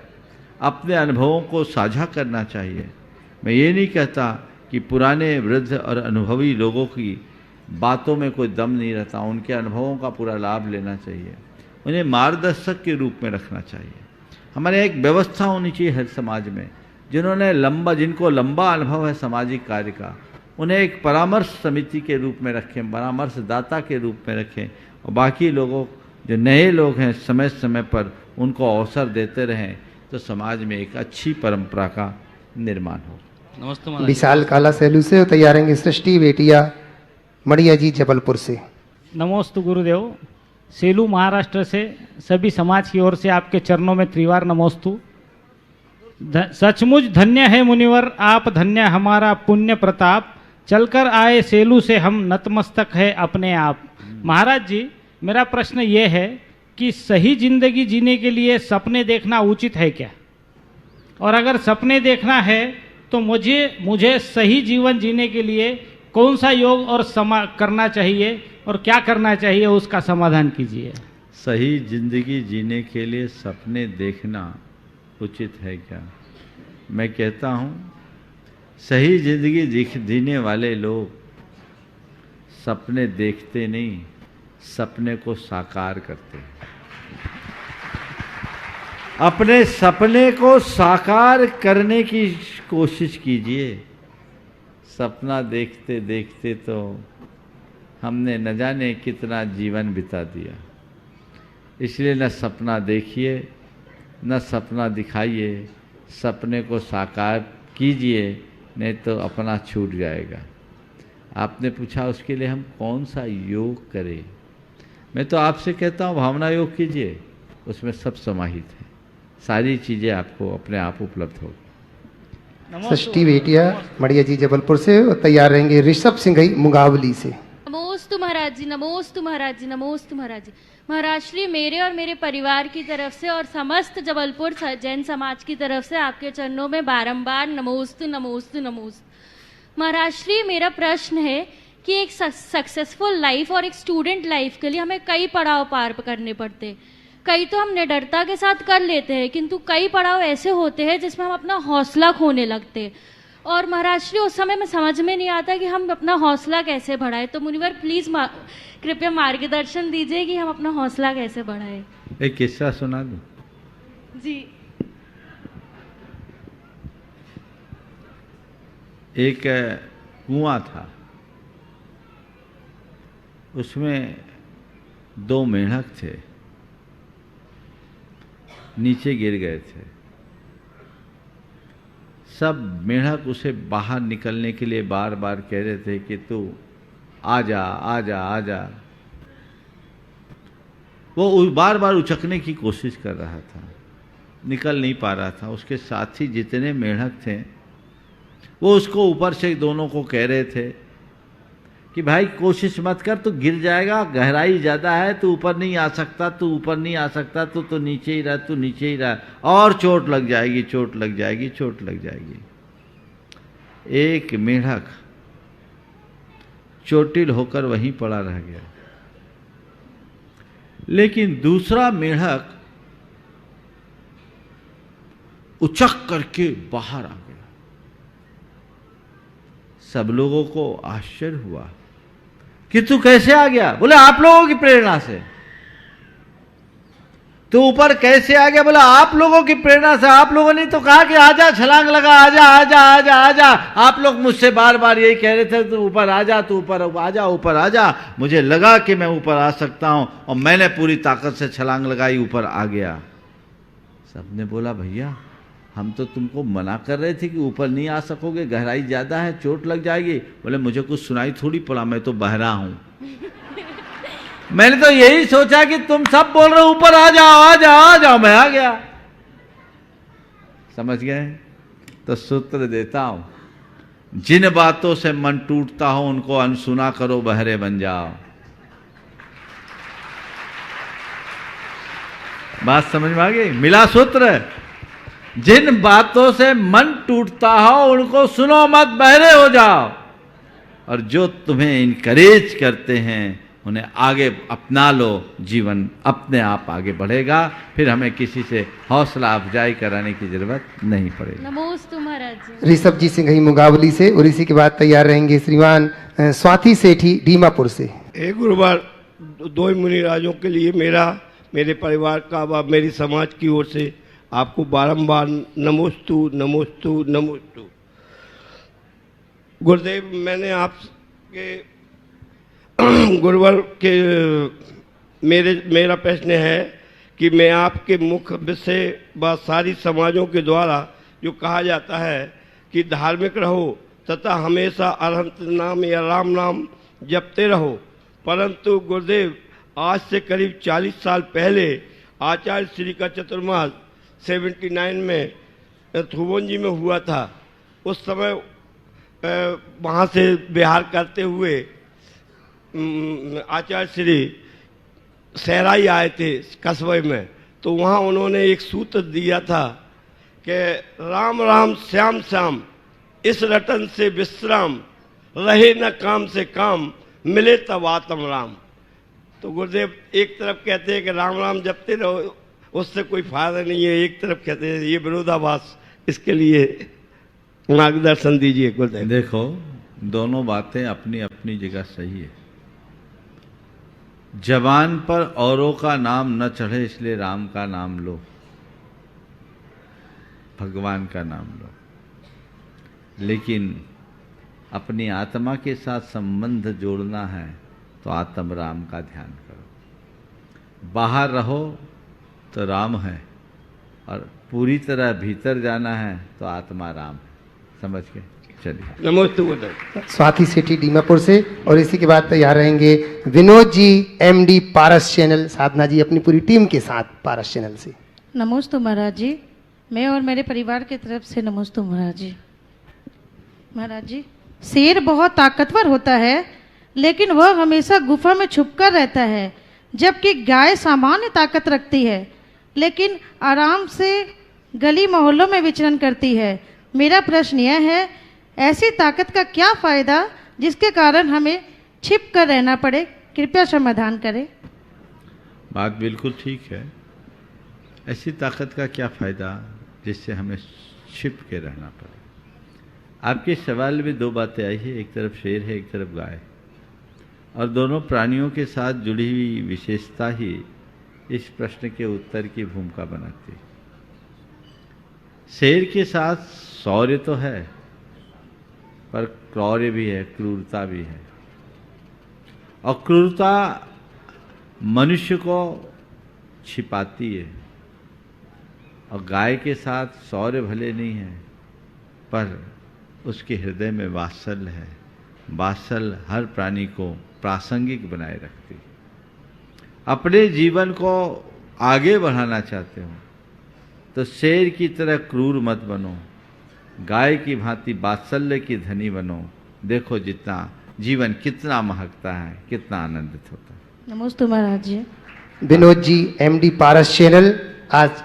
अपने अनुभवों को साझा करना चाहिए। मैं ये नहीं कहता कि पुराने वृद्ध और अनुभवी लोगों की बातों में कोई दम नहीं रहता, उनके अनुभवों का पूरा लाभ लेना चाहिए, उन्हें मार्गदर्शक के रूप में रखना चाहिए। हमारे एक व्यवस्था होनी चाहिए हर समाज में, जिनको लंबा अनुभव है सामाजिक कार्य का, उन्हें एक परामर्श समिति के रूप में रखें, परामर्शदाता के रूप में रखें, और बाकी लोगों जो नए लोग हैं समय समय पर उनको अवसर देते रहें, तो समाज में एक अच्छी परंपरा का निर्माण हो। नमस्ते। विशाल काला सेलू से तैयार रहेंगे। सृष्टि बेटिया मड़िया जी जबलपुर से। नमोस्तु गुरुदेव। सेलू महाराष्ट्र से सभी समाज की ओर से आपके चरणों में त्रिवार नमोस्तु। सचमुच धन्य है मुनिवर आप, धन्य हमारा पुण्य प्रताप, चलकर आए सेलू से हम नतमस्तक है अपने आप। महाराज जी, मेरा प्रश्न ये है कि सही जिंदगी जीने के लिए सपने देखना उचित है क्या? और अगर सपने देखना है तो मुझे सही जीवन जीने के लिए कौन सा योग और करना चाहिए और क्या करना चाहिए, उसका समाधान कीजिए। सही जिंदगी जीने के लिए सपने देखना उचित है क्या? मैं कहता हूँ, सही जिंदगी जीने वाले लोग सपने देखते नहीं, सपने को साकार करते हैं। अपने सपने को साकार करने की कोशिश कीजिए। सपना देखते देखते तो हमने न जाने कितना जीवन बिता दिया। इसलिए न सपना देखिए, न सपना दिखाइए, सपने को साकार कीजिए, नहीं तो अपना छूट जाएगा। आपने पूछा उसके लिए हम कौन सा योग करें। मैं तो आपसे कहता हूँ भावना योग कीजिए, उसमें सब समाहित है, सारी चीज़ें आपको अपने आप उपलब्ध होगी। षष्ठी बेटिया मड़िया जी जबलपुर से, और तैयार रहेंगे ऋषभ सिंघई मुंगावली से। नमोस्तु महाराज जी, नमोस्तु महाराज जी, नमोस्तु महाराज जी। महाराज श्री मेरे और मेरे परिवार की तरफ से और समस्त जबलपुर जैन समाज की तरफ से आपके चरणों में बारंबार नमोस्तु नमोस्तु नमोस्तु। महाराज श्री मेरा प्रश्न है कि एक सक्सेसफुल लाइफ और एक स्टूडेंट लाइफ के लिए हमें कई पड़ाव पार करने पड़ते हैं। कई तो हम निडरता के साथ कर लेते हैं, किंतु कई पड़ाव ऐसे होते हैं जिसमें हम अपना हौसला खोने लगते हैं, और महाराज श्री उस समय में समझ में नहीं आता कि हम अपना हौसला कैसे बढ़ाएं। तो मुनिवर प्लीज कृपया मार्गदर्शन दीजिए कि हम अपना हौसला कैसे बढ़ाएं। एक किस्सा सुना दूं? जी। एक कुआं था, उसमें 2 मेंढक थे, नीचे गिर गए थे। सब मेंढक उसे बाहर निकलने के लिए बार बार कह रहे थे कि तू आजा आजा आजा। वो बार बार उचकने की कोशिश कर रहा था, निकल नहीं पा रहा था। उसके साथी जितने मेंढक थे वो उसको ऊपर से दोनों को कह रहे थे कि भाई कोशिश मत कर, तू गिर जाएगा, गहराई ज़्यादा है, तू ऊपर नहीं आ सकता, तू ऊपर नहीं आ सकता, तू नीचे ही रह, तू नीचे ही रह, और चोट लग जाएगी, चोट लग जाएगी, चोट लग जाएगी। एक मेंढक चोटिल होकर वहीं पड़ा रह गया, लेकिन दूसरा मेंढक उचक करके बाहर आ गया। सब लोगों को आश्चर्य हुआ कि तू कैसे आ गया? बोले आप लोगों की प्रेरणा से। तू ऊपर कैसे आ गया? बोला आप लोगों की प्रेरणा से। आप लोगों ने तो कहा कि आजा, छलांग लगा, आजा आजा आजा आजा। आप लोग मुझसे बार बार यही कह रहे थे, तू ऊपर आजा, तू ऊपर आजा, ऊपर आजा। मुझे लगा कि मैं ऊपर आ सकता हूं और मैंने पूरी ताकत से छलांग लगाई, ऊपर आ गया। सबने बोला भैया हम तो तुमको मना कर रहे थे कि ऊपर नहीं आ सकोगे, गहराई ज्यादा है, चोट लग जाएगी। बोले मुझे कुछ सुनाई थोड़ी पड़ा, मैं तो बहरा हूं। मैंने तो यही सोचा कि तुम सब बोल रहे हो ऊपर आ जाओ आ जाओ आ जाओ, मैं आ गया। समझ गए? तो सूत्र देता हूं, जिन बातों से मन टूटता हो उनको अनसुना करो, बहरे बन जाओ। बात समझ में आ गई? मिला सूत्र? जिन बातों से मन टूटता हो उनको सुनो मत, बहरे हो जाओ। और जो तुम्हें इनकरेज करते हैं उन्हें आगे अपना लो, जीवन अपने आप आगे बढ़ेगा। फिर हमें किसी से हौसला अफजाई कराने की जरूरत नहीं पड़ेगी। नमोस्तु महाराज जी। ऋषभ जी सिंघई मुंगावली से, और इसी के बाद तैयार रहेंगे श्रीमान स्वाति सेठी दीमापुर से। एक गुरुवार 2 मुनिराजों के लिए मेरे परिवार का व मेरी समाज की ओर से आपको बारंबार नमोस्तु नमोस्तु नमोस्तु। गुरुदेव, मैंने आपके गुरुवार के मेरा प्रश्न है कि मैं आपके मुख से व सारी समाजों के द्वारा जो कहा जाता है कि धार्मिक रहो तथा हमेशा अरहंत नाम या राम नाम जपते रहो, परंतु गुरुदेव आज से करीब 40 साल पहले आचार्य श्री का चतुर्मास 79 में थुबोंजी में हुआ था। उस समय वहाँ से बिहार करते हुए आचार्य श्री सहराई आए थे कस्बे में, तो वहाँ उन्होंने एक सूत्र दिया था कि राम राम श्याम श्याम, इस रटन से विश्राम, रहे न काम से काम, मिले तब आत्म राम। तो गुरुदेव एक तरफ कहते हैं कि राम राम जपते रहो, उससे कोई फायदा नहीं है, एक तरफ कहते हैं ये विरोधाभास, इसके लिए मार्गदर्शन दीजिए गुरुदेव। देखो, दोनों बातें अपनी अपनी जगह सही है। जबान पर औरों का नाम न चढ़े इसलिए राम का नाम लो, भगवान का नाम लो, लेकिन अपनी आत्मा के साथ संबंध जोड़ना है तो आत्म राम का ध्यान करो। बाहर रहो तो राम है, और पूरी तरह भीतर जाना है तो आत्मा राम है। समझ के चलिए। नमस्ते। स्वाति सेठी दीमापुर से, और इसी के बाद तैयार रहेंगे विनोद जी, एमडी पारस चैनल, साधना जी अपनी पूरी टीम के साथ पारस चैनल से। नमोस्तु महाराज जी, मैं और मेरे परिवार की तरफ से नमोस्तु महाराज जी। महाराज जी, शेर बहुत ताकतवर होता है, लेकिन वह हमेशा गुफा में छुपकर रहता है, जबकि गाय सामान्य ताकत रखती है, लेकिन आराम से गली मोहल्लों में विचरण करती है। मेरा प्रश्न यह है, ऐसी ताकत का क्या फायदा जिसके कारण हमें छिप कर रहना पड़े? कृपया समाधान करें। बात बिल्कुल ठीक है। ऐसी ताकत का क्या फ़ायदा जिससे हमें छिप के रहना पड़े? आपके सवाल में दो बातें आई है, एक तरफ शेर है, एक तरफ गाय, और दोनों प्राणियों के साथ जुड़ी हुई विशेषता ही इस प्रश्न के उत्तर की भूमिका बनाती है। शेर के साथ शौर्य तो है, पर क्रौर्य भी है, क्रूरता भी है, और क्रूरता मनुष्य को छिपाती है। और गाय के साथ शौर्य भले नहीं है, पर उसके हृदय में वात्सल्य है। वात्सल्य हर प्राणी को प्रासंगिक बनाए रखती है। अपने जीवन को आगे बढ़ाना चाहते हो तो शेर की तरह क्रूर मत बनो, गाय की भांति वात्सल्य की धनी बनो। देखो जितना जीवन कितना महकता है, कितना आनंदित होता है। नमस्ते महाराज जी। विनोद जी, एमडी पारस चैनल, आज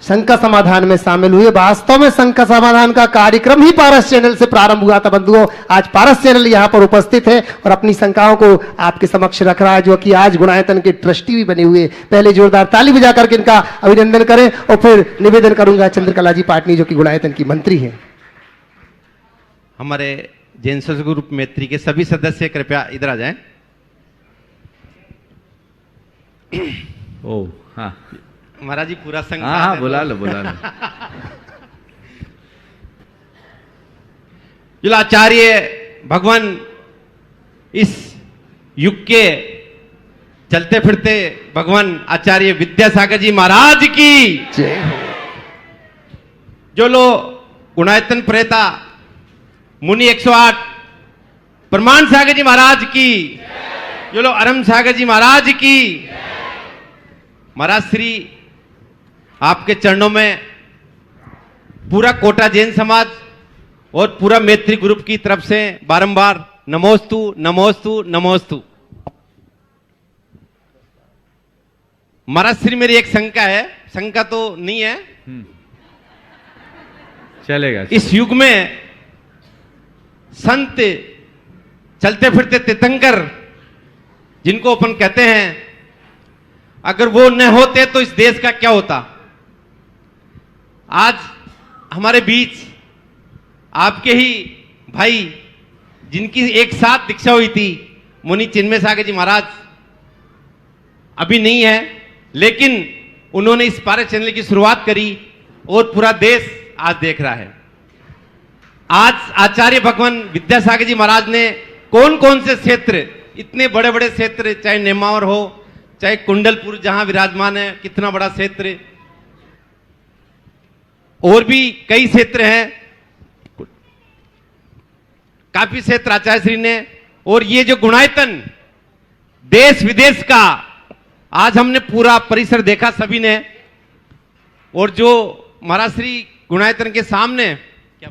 शंका समाधान में शामिल हुए। वास्तव में शंका समाधान का कार्यक्रम ही पारस चैनल से प्रारंभ हुआ था बंधुओं। आज पारस चैनल यहाँ पर उपस्थित है और अपनी शंकाओं को आपके समक्ष रख रहा है, जो कि आज गुणायतन के ट्रस्टी भी बने हुए। पहले जोरदार ताली बजा करके इनका अभिनंदन करें, और फिर निवेदन करूंगा चंद्रकला जी पाटनी, जो कि गुणायतन की मंत्री है। हमारे जैन संस्कृत ग्रुप मैत्री के सभी सदस्य कृपया इधर आ जाएं। ओ हाँ महाराज जी, पूरा संघ। हाँ, बुला लो बुला लो। जो आचार्य भगवान इस युग के चलते फिरते भगवान आचार्य विद्यासागर जी महाराज की जय हो। जो लोग गुणायतन प्रेता मुनि 108 प्रमाण सागर जी महाराज की, जो लोग अरम सागर जी महाराज की। महाराज श्री आपके चरणों में पूरा कोटा जैन समाज और पूरा मैत्री ग्रुप की तरफ से बारंबार नमोस्तु नमोस्तु नमोस्तु। महाराज श्री, मेरी एक शंका है, शंका तो नहीं है, चलेगा। इस युग में संत चलते फिरते तीर्थंकर जिनको अपन कहते हैं, अगर वो न होते तो इस देश का क्या होता? आज हमारे बीच आपके ही भाई, जिनकी एक साथ दीक्षा हुई थी, मुनि चिन्मय सागर जी महाराज, अभी नहीं है, लेकिन उन्होंने इस पारस चैनल की शुरुआत करी और पूरा देश आज देख रहा है। आज आचार्य भगवान विद्यासागर जी महाराज ने कौन कौन से क्षेत्र, इतने बड़े बड़े क्षेत्र, चाहे नेमावर हो, चाहे कुंडलपुर जहां विराजमान है, कितना बड़ा क्षेत्र, और भी कई क्षेत्र हैं, काफी क्षेत्र आचार्य श्री ने। और ये जो गुणायतन देश विदेश का आज हमने पूरा परिसर देखा सभी ने, और जो महाराज श्री गुणायतन के सामने क्या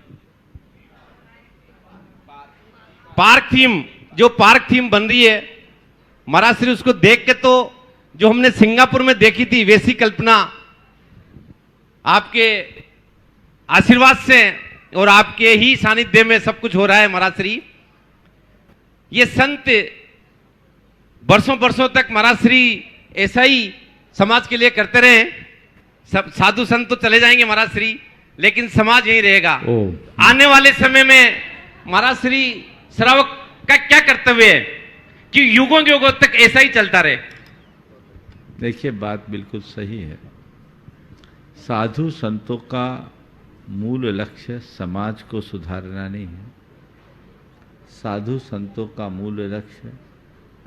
पार्क थीम, जो पार्क थीम बन रही है, महाराज श्री उसको देख के तो जो हमने सिंगापुर में देखी थी वैसी कल्पना आपके आशीर्वाद से और आपके ही सानिध्य में सब कुछ हो रहा है। महाराज श्री, ये संत वर्षों वर्षों तक महाराज श्री ऐसा ही समाज के लिए करते रहे। सब साधु संत तो चले जाएंगे महाराज श्री, लेकिन समाज यही रहेगा। आने वाले समय में महाराज श्री श्रावक का क्या कर्तव्य है कि युगों युगों तक ऐसा ही चलता रहे? देखिए, बात बिल्कुल सही है। साधु संतों का मूल लक्ष्य समाज को सुधारना नहीं है। साधु संतों का मूल लक्ष्य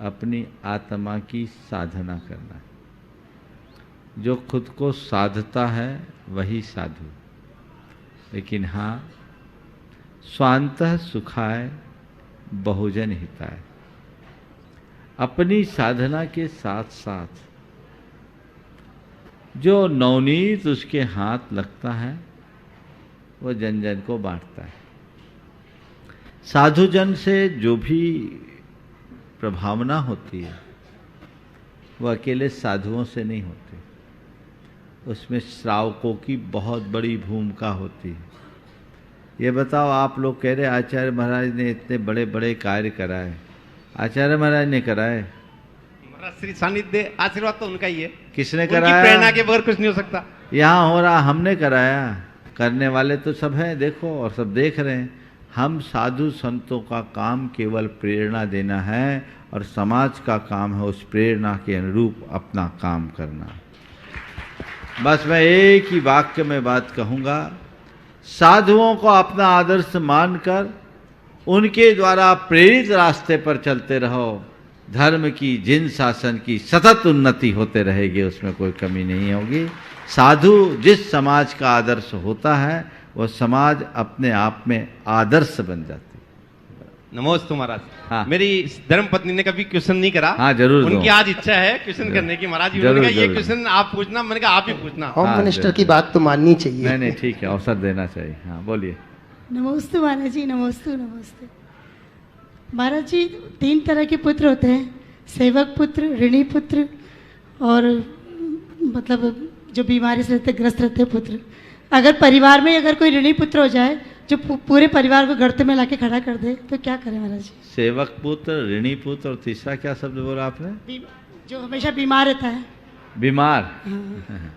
अपनी आत्मा की साधना करना है। जो खुद को साधता है वही साधु, लेकिन हाँ, स्वांतः सुखाय बहुजन हिताय। अपनी साधना के साथ साथ जो नवनीत उसके हाथ लगता है वो जन जन को बांटता है। साधुजन से जो भी प्रभावना होती है वो अकेले साधुओं से नहीं होती, उसमें श्रावकों की बहुत बड़ी भूमिका होती है। ये बताओ, आप लोग कह रहे आचार्य महाराज ने इतने बड़े बड़े कार्य कराए, आचार्य महाराज ने कराए? महाराज श्री सानिध्य आशीर्वाद तो उनका ही है। किसने कराया? उनकी प्रेरणा के बगैर कुछ नहीं हो सकता। यहाँ हो रहा, हमने कराया। करने वाले तो सब हैं, देखो, और सब देख रहे हैं। हम साधु संतों का काम केवल प्रेरणा देना है और समाज का काम है उस प्रेरणा के अनुरूप अपना काम करना। बस मैं एक ही वाक्य में बात कहूँगा, साधुओं को अपना आदर्श मानकर उनके द्वारा प्रेरित रास्ते पर चलते रहो। धर्म की, जिन शासन की सतत उन्नति होते रहेगी, उसमें कोई कमी नहीं होगी। साधु जिस समाज का आदर्श होता है वह समाज अपने आप में आदर्श बन जाती है। नमोस्तु महाराज। हाँ। मेरी धर्म पत्नी ने कभी क्वेश्चन नहीं करा। हाँ, जरूर दो। उनकी आज इच्छा है क्वेश्चन करने की। महाराज जी ने कहा ये क्वेश्चन आप पूछना, मैंने कहा आप ही पूछना। होम मिनिस्टर की बात तो माननी चाहिए। नहीं नहीं, ठीक है, अवसर देना चाहिए। हाँ, बोलिए। नमोस्तु महाराज जी, नमोस्तु नमस्ते। महाराज जी, 3 तरह के पुत्र होते हैं, सेवक पुत्र, ऋणी पुत्र और मतलब जो बीमारी से ग्रस्त रहते हैं पुत्र। अगर परिवार में अगर कोई ऋणी पुत्र हो जाए जो पूरे परिवार को गर्त में लाके खड़ा कर दे तो क्या करें महाराज जी? सेवक पुत्र, ऋणी पुत्र और तीसरा क्या शब्द बोला आपने? जो हमेशा बीमार रहता है। बीमार। हाँ।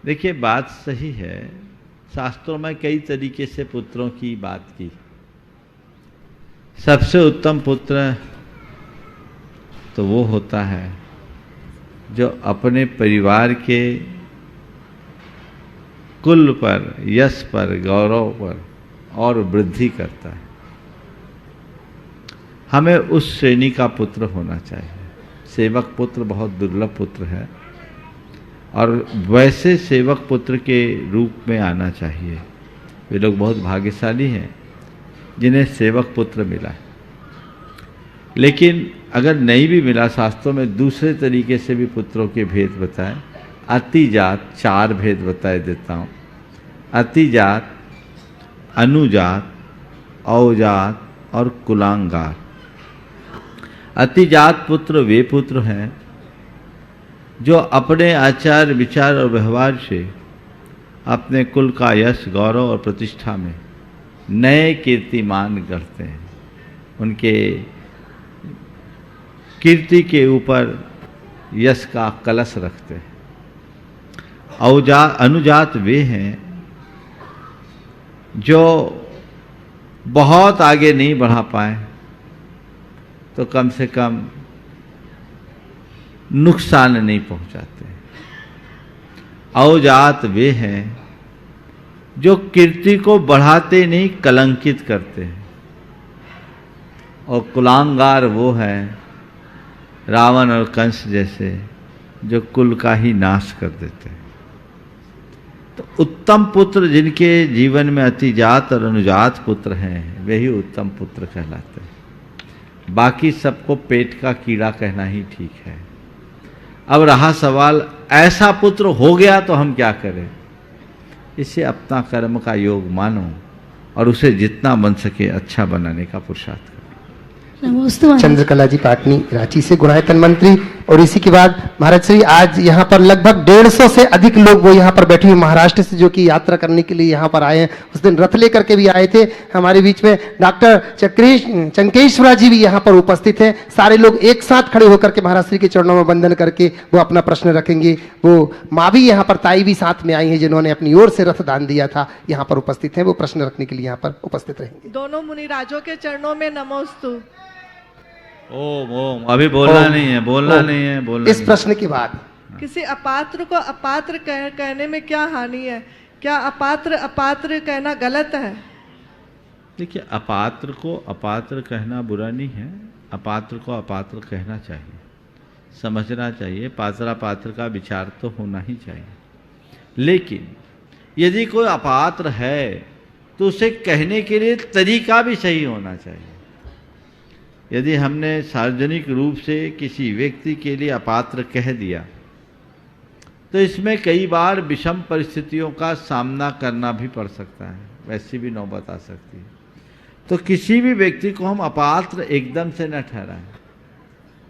देखिए, बात सही है। शास्त्रों में कई तरीके से पुत्रों की बात की। सबसे उत्तम पुत्र तो वो होता है जो अपने परिवार के कुल पर, यश पर, गौरव पर और वृद्धि करता है। हमें उस श्रेणी का पुत्र होना चाहिए। सेवक पुत्र बहुत दुर्लभ पुत्र है और वैसे सेवक पुत्र के रूप में आना चाहिए। वे लोग बहुत भाग्यशाली हैं जिन्हें सेवक पुत्र मिला है। लेकिन अगर नहीं भी मिला, शास्त्रों में दूसरे तरीके से भी पुत्रों के भेद बताए। अतिजात, 4 भेद बताए देता हूँ। अतिजात, अनुजात, अवजात और कुलांगार। अतिजात पुत्र वे पुत्र हैं जो अपने आचार, विचार और व्यवहार से अपने कुल का यश, गौरव और प्रतिष्ठा में नए कीर्तिमान गढ़ते हैं। उनके कीर्ति के ऊपर यश का कलश रखते हैं। अनुजात वे हैं जो बहुत आगे नहीं बढ़ा पाए तो कम से कम नुकसान नहीं पहुंचाते। अवजात वे हैं जो कीर्ति को बढ़ाते नहीं, कलंकित करते हैं। और कुलांगार वो हैं, रावण और कंस जैसे, जो कुल का ही नाश कर देते हैं। तो उत्तम पुत्र जिनके जीवन में अतिजात और अनुजात पुत्र हैं, वे ही उत्तम पुत्र कहलाते हैं। बाकी सबको पेट का कीड़ा कहना ही ठीक है। अब रहा सवाल, ऐसा पुत्र हो गया तो हम क्या करें? इसे अपना कर्म का योग मानो और उसे जितना बन सके अच्छा बनाने का पुरुषार्थ करो। चंद्रकला जी पाटनी रांची से गुणायतन मंत्री। और इसी के बाद महाराज श्री आज यहाँ पर लगभग 150 से अधिक लोग वो यहाँ पर बैठे हुए महाराष्ट्र से जो कि यात्रा करने के लिए यहाँ पर आए हैं। उस दिन रथ लेकर के भी आए थे। हमारे बीच में डॉक्टर चंकेश्वरा जी भी यहाँ पर उपस्थित हैं। सारे लोग एक साथ खड़े होकर के महाराज श्री के चरणों में वंदन करके वो अपना प्रश्न रखेंगे। वो माँ भी यहाँ पर, ताई भी साथ में आई है जिन्होंने अपनी ओर से रथ दान दिया था, यहाँ पर उपस्थित है। वो प्रश्न रखने के लिए यहाँ पर उपस्थित रहेंगे। दोनों मुनिराजों के चरणों में नमोस्तु। ओम ओम। अभी बोलना नहीं है, बोलना नहीं है, बोलना। इस प्रश्न के बाद किसी अपात्र को अपात्र कहने में क्या हानि है? क्या अपात्र कहना गलत है? देखिए, अपात्र को अपात्र कहना बुरा नहीं है, अपात्र को अपात्र कहना चाहिए। समझना चाहिए, पात्रा पात्र का विचार तो होना ही चाहिए। लेकिन यदि कोई अपात्र है तो उसे कहने के लिए तरीका भी सही होना चाहिए। यदि हमने सार्वजनिक रूप से किसी व्यक्ति के लिए अपात्र कह दिया तो इसमें कई बार विषम परिस्थितियों का सामना करना भी पड़ सकता है, वैसी भी नौबत आ सकती है। तो किसी भी व्यक्ति को हम अपात्र एकदम से न ठहराएं।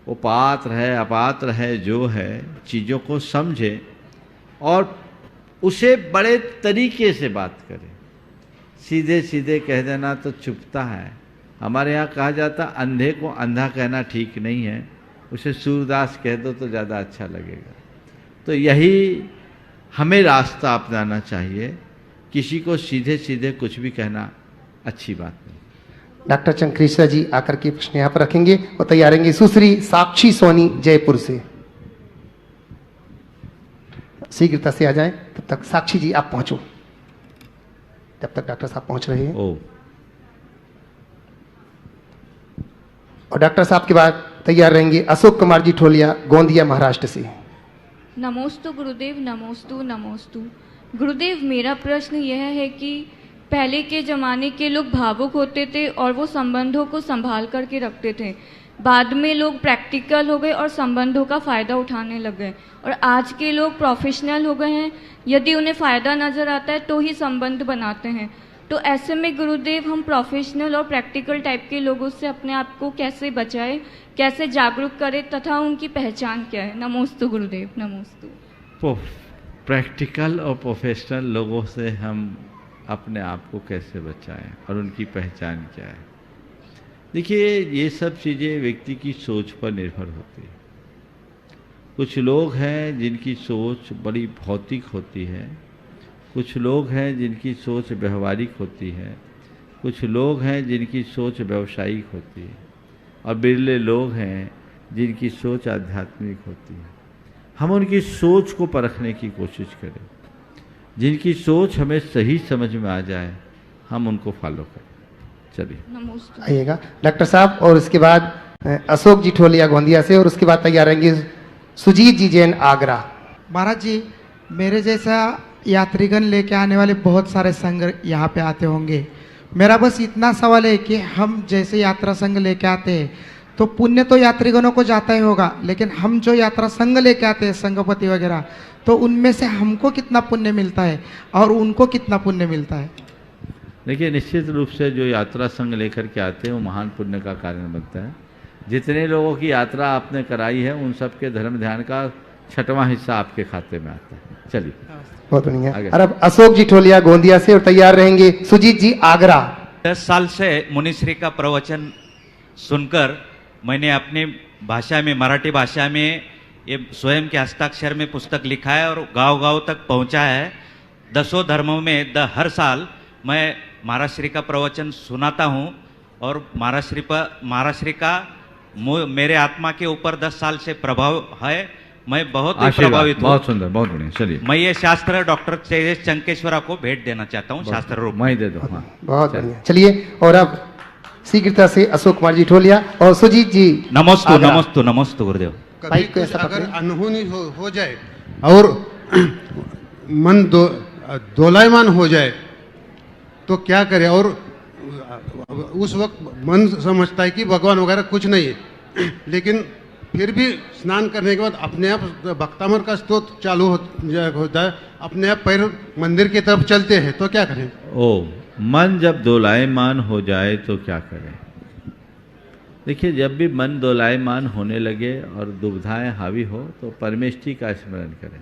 वो पात्र है अपात्र है जो है, चीज़ों को समझे और उसे बड़े तरीके से बात करें। सीधे सीधे कह देना तो चुभता है। हमारे यहाँ कहा जाता अंधे को अंधा कहना ठीक नहीं है, उसे सूरदास कह दो तो ज़्यादा अच्छा लगेगा। तो यही हमें रास्ता अपनाना चाहिए, किसी को सीधे सीधे कुछ भी कहना अच्छी बात नहीं। डॉक्टर चंक्रेश्वर जी आकर के प्रश्न यहाँ पर रखेंगे और तैयारेंगे सुश्री साक्षी सोनी जयपुर से। शीघ्रता से आ जाएं, तब तक साक्षी जी आप पहुंचो, जब तक डॉक्टर साहब पहुंच रहे हैं। और डॉक्टर साहब के बाद तैयार रहेंगे अशोक कुमार जी ठोलिया गोंदिया महाराष्ट्र से। नमोस्तु गुरुदेव, नमोस्तु नमोस्तु। गुरुदेव, मेरा प्रश्न यह है कि पहले के ज़माने के लोग भावुक होते थे और वो संबंधों को संभाल करके रखते थे। बाद में लोग प्रैक्टिकल हो गए और संबंधों का फ़ायदा उठाने लग गए, और आज के लोग प्रोफेशनल हो गए हैं। यदि उन्हें फ़ायदा नज़र आता है तो ही संबंध बनाते हैं। तो ऐसे में गुरुदेव, हम प्रोफेशनल और प्रैक्टिकल टाइप के लोगों से अपने आप को कैसे बचाएं, कैसे जागरूक करें तथा उनकी पहचान क्या है? नमोस्तु गुरुदेव, नमोस्तु। प्रैक्टिकल और प्रोफेशनल लोगों से हम अपने आप को कैसे बचाएं और उनकी पहचान क्या है? देखिए, ये सब चीज़ें व्यक्ति की सोच पर निर्भर होती है। कुछ लोग हैं जिनकी सोच बड़ी भौतिक होती है, कुछ लोग हैं जिनकी सोच व्यवहारिक होती है, कुछ लोग हैं जिनकी सोच व्यावसायिक होती है, और बिरले लोग हैं जिनकी सोच आध्यात्मिक होती है। हम उनकी सोच को परखने की कोशिश करें, जिनकी सोच हमें सही समझ में आ जाए हम उनको फॉलो करें। चलिए आइएगा डॉक्टर साहब, और उसके बाद अशोक जी ठोलिया गोंदिया से, और उसके बाद तैयार रहेंगे सुजीत जी जैन आगरा। महाराज जी, मेरे जैसा यात्रीगण लेके आने वाले बहुत सारे संघ यहाँ पे आते होंगे। मेरा बस इतना सवाल है कि हम जैसे यात्रा संघ लेके आते हैं तो पुण्य तो यात्रीगणों को जाता ही होगा, लेकिन हम जो यात्रा संघ लेके आते हैं संघपति वगैरह, तो उनमें से हमको कितना पुण्य मिलता है और उनको कितना पुण्य मिलता है? देखिए, निश्चित रूप से जो यात्रा संघ लेकर के आते हैं वो महान पुण्य का कारण बनता है। जितने लोगों की यात्रा आपने कराई है उन सब के धर्म ध्यान का 6वां हिस्सा आपके खाते में आता है। चलिए, बहुत बढ़िया। और अब अशोक जी ठोलिया गोंदिया से, और तैयार रहेंगे सुजीत जी आगरा। 10 साल से मुनिश्री का प्रवचन सुनकर मैंने अपनी भाषा में, मराठी भाषा में, ये स्वयं के हस्ताक्षर में पुस्तक लिखा है और गांव-गांव तक पहुंचा है। 10 धर्मों में हर साल मैं महाराष्ट्री का प्रवचन सुनाता हूं, और महाराष्ट्री का मेरे आत्मा के ऊपर 10 साल से प्रभाव है। मैं बहुत ही प्रभावित हूँ। बहुत सुंदर, बहुत बढ़िया। चलिए, मैं ये शास्त्र डॉक्टर तेजस चंकेश्वरा को भेंट देना चाहता हूँ, शास्त्र रूप मैं दे दो। हाँ, बहुत बढ़िया। चलिए, और अब शीघ्रता से अशोक कुमार जी ठोलिया और सुजीत जी। नमोस्तु नमोस्तु नमोस्तु गुरुदेव। कभी कुछ अगर अनहोनी हो जाए और मन दोलायमान हो जाए तो क्या करे? और उस वक्त मन समझता है कि भगवान वगैरह कुछ नहीं है, लेकिन फिर भी स्नान करने के बाद अपने आप भक्तामर का स्तोत्र चालू होता है, अपने आप पैर मंदिर की तरफ चलते हैं, तो क्या करें? मन जब दोलायमान हो जाए तो क्या करें? देखिए, जब भी मन दोलायमान होने लगे और दुविधाएं हावी हो तो परमेष्ठी का स्मरण करें।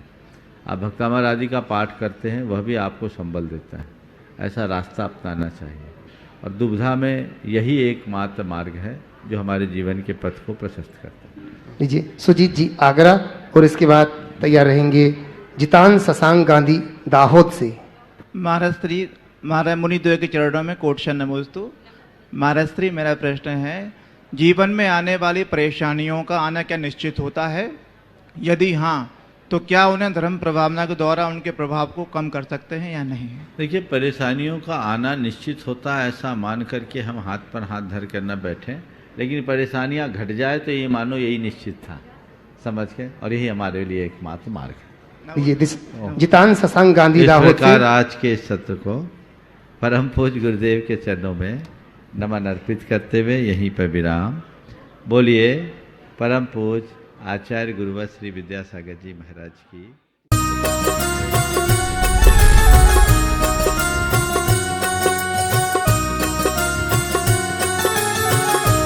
आप भक्तामर आदि का पाठ करते हैं, वह भी आपको संबल देता है। ऐसा रास्ता अपनाना चाहिए, और दुविधा में यही एकमात्र मार्ग है जो हमारे जीवन के पथ को प्रशस्त करता है। लीजिए सुजीत जी आगरा, और इसके बाद तैयार रहेंगे जितान शशांक गांधी दाहोद से। महाराष्ट्री, महाराज मुनिद्वय के चरणों में कोटशन नमोस्तु। महाराष्ट्री, मेरा प्रश्न है, जीवन में आने वाली परेशानियों का आना क्या निश्चित होता है? यदि हाँ, तो क्या उन्हें धर्म प्रभावना के द्वारा उनके प्रभाव को कम कर सकते हैं या नहीं? देखिए, परेशानियों का आना निश्चित होता है, ऐसा मान करके हम हाथ पर हाथ धर कर न बैठें, लेकिन परेशानियां घट जाए तो ये मानो यही निश्चित था। समझ के, और यही हमारे लिए एकमात्र मार्ग है। ये जितान सत्संग गांधी इस दाहोद प्रकार से आज के इस सत्र को परम पूज्य गुरुदेव के चरणों में नमन अर्पित करते हुए यहीं पर विराम। बोलिए परम पूज्य आचार्य गुरुवर श्री विद्यासागर जी महाराज की।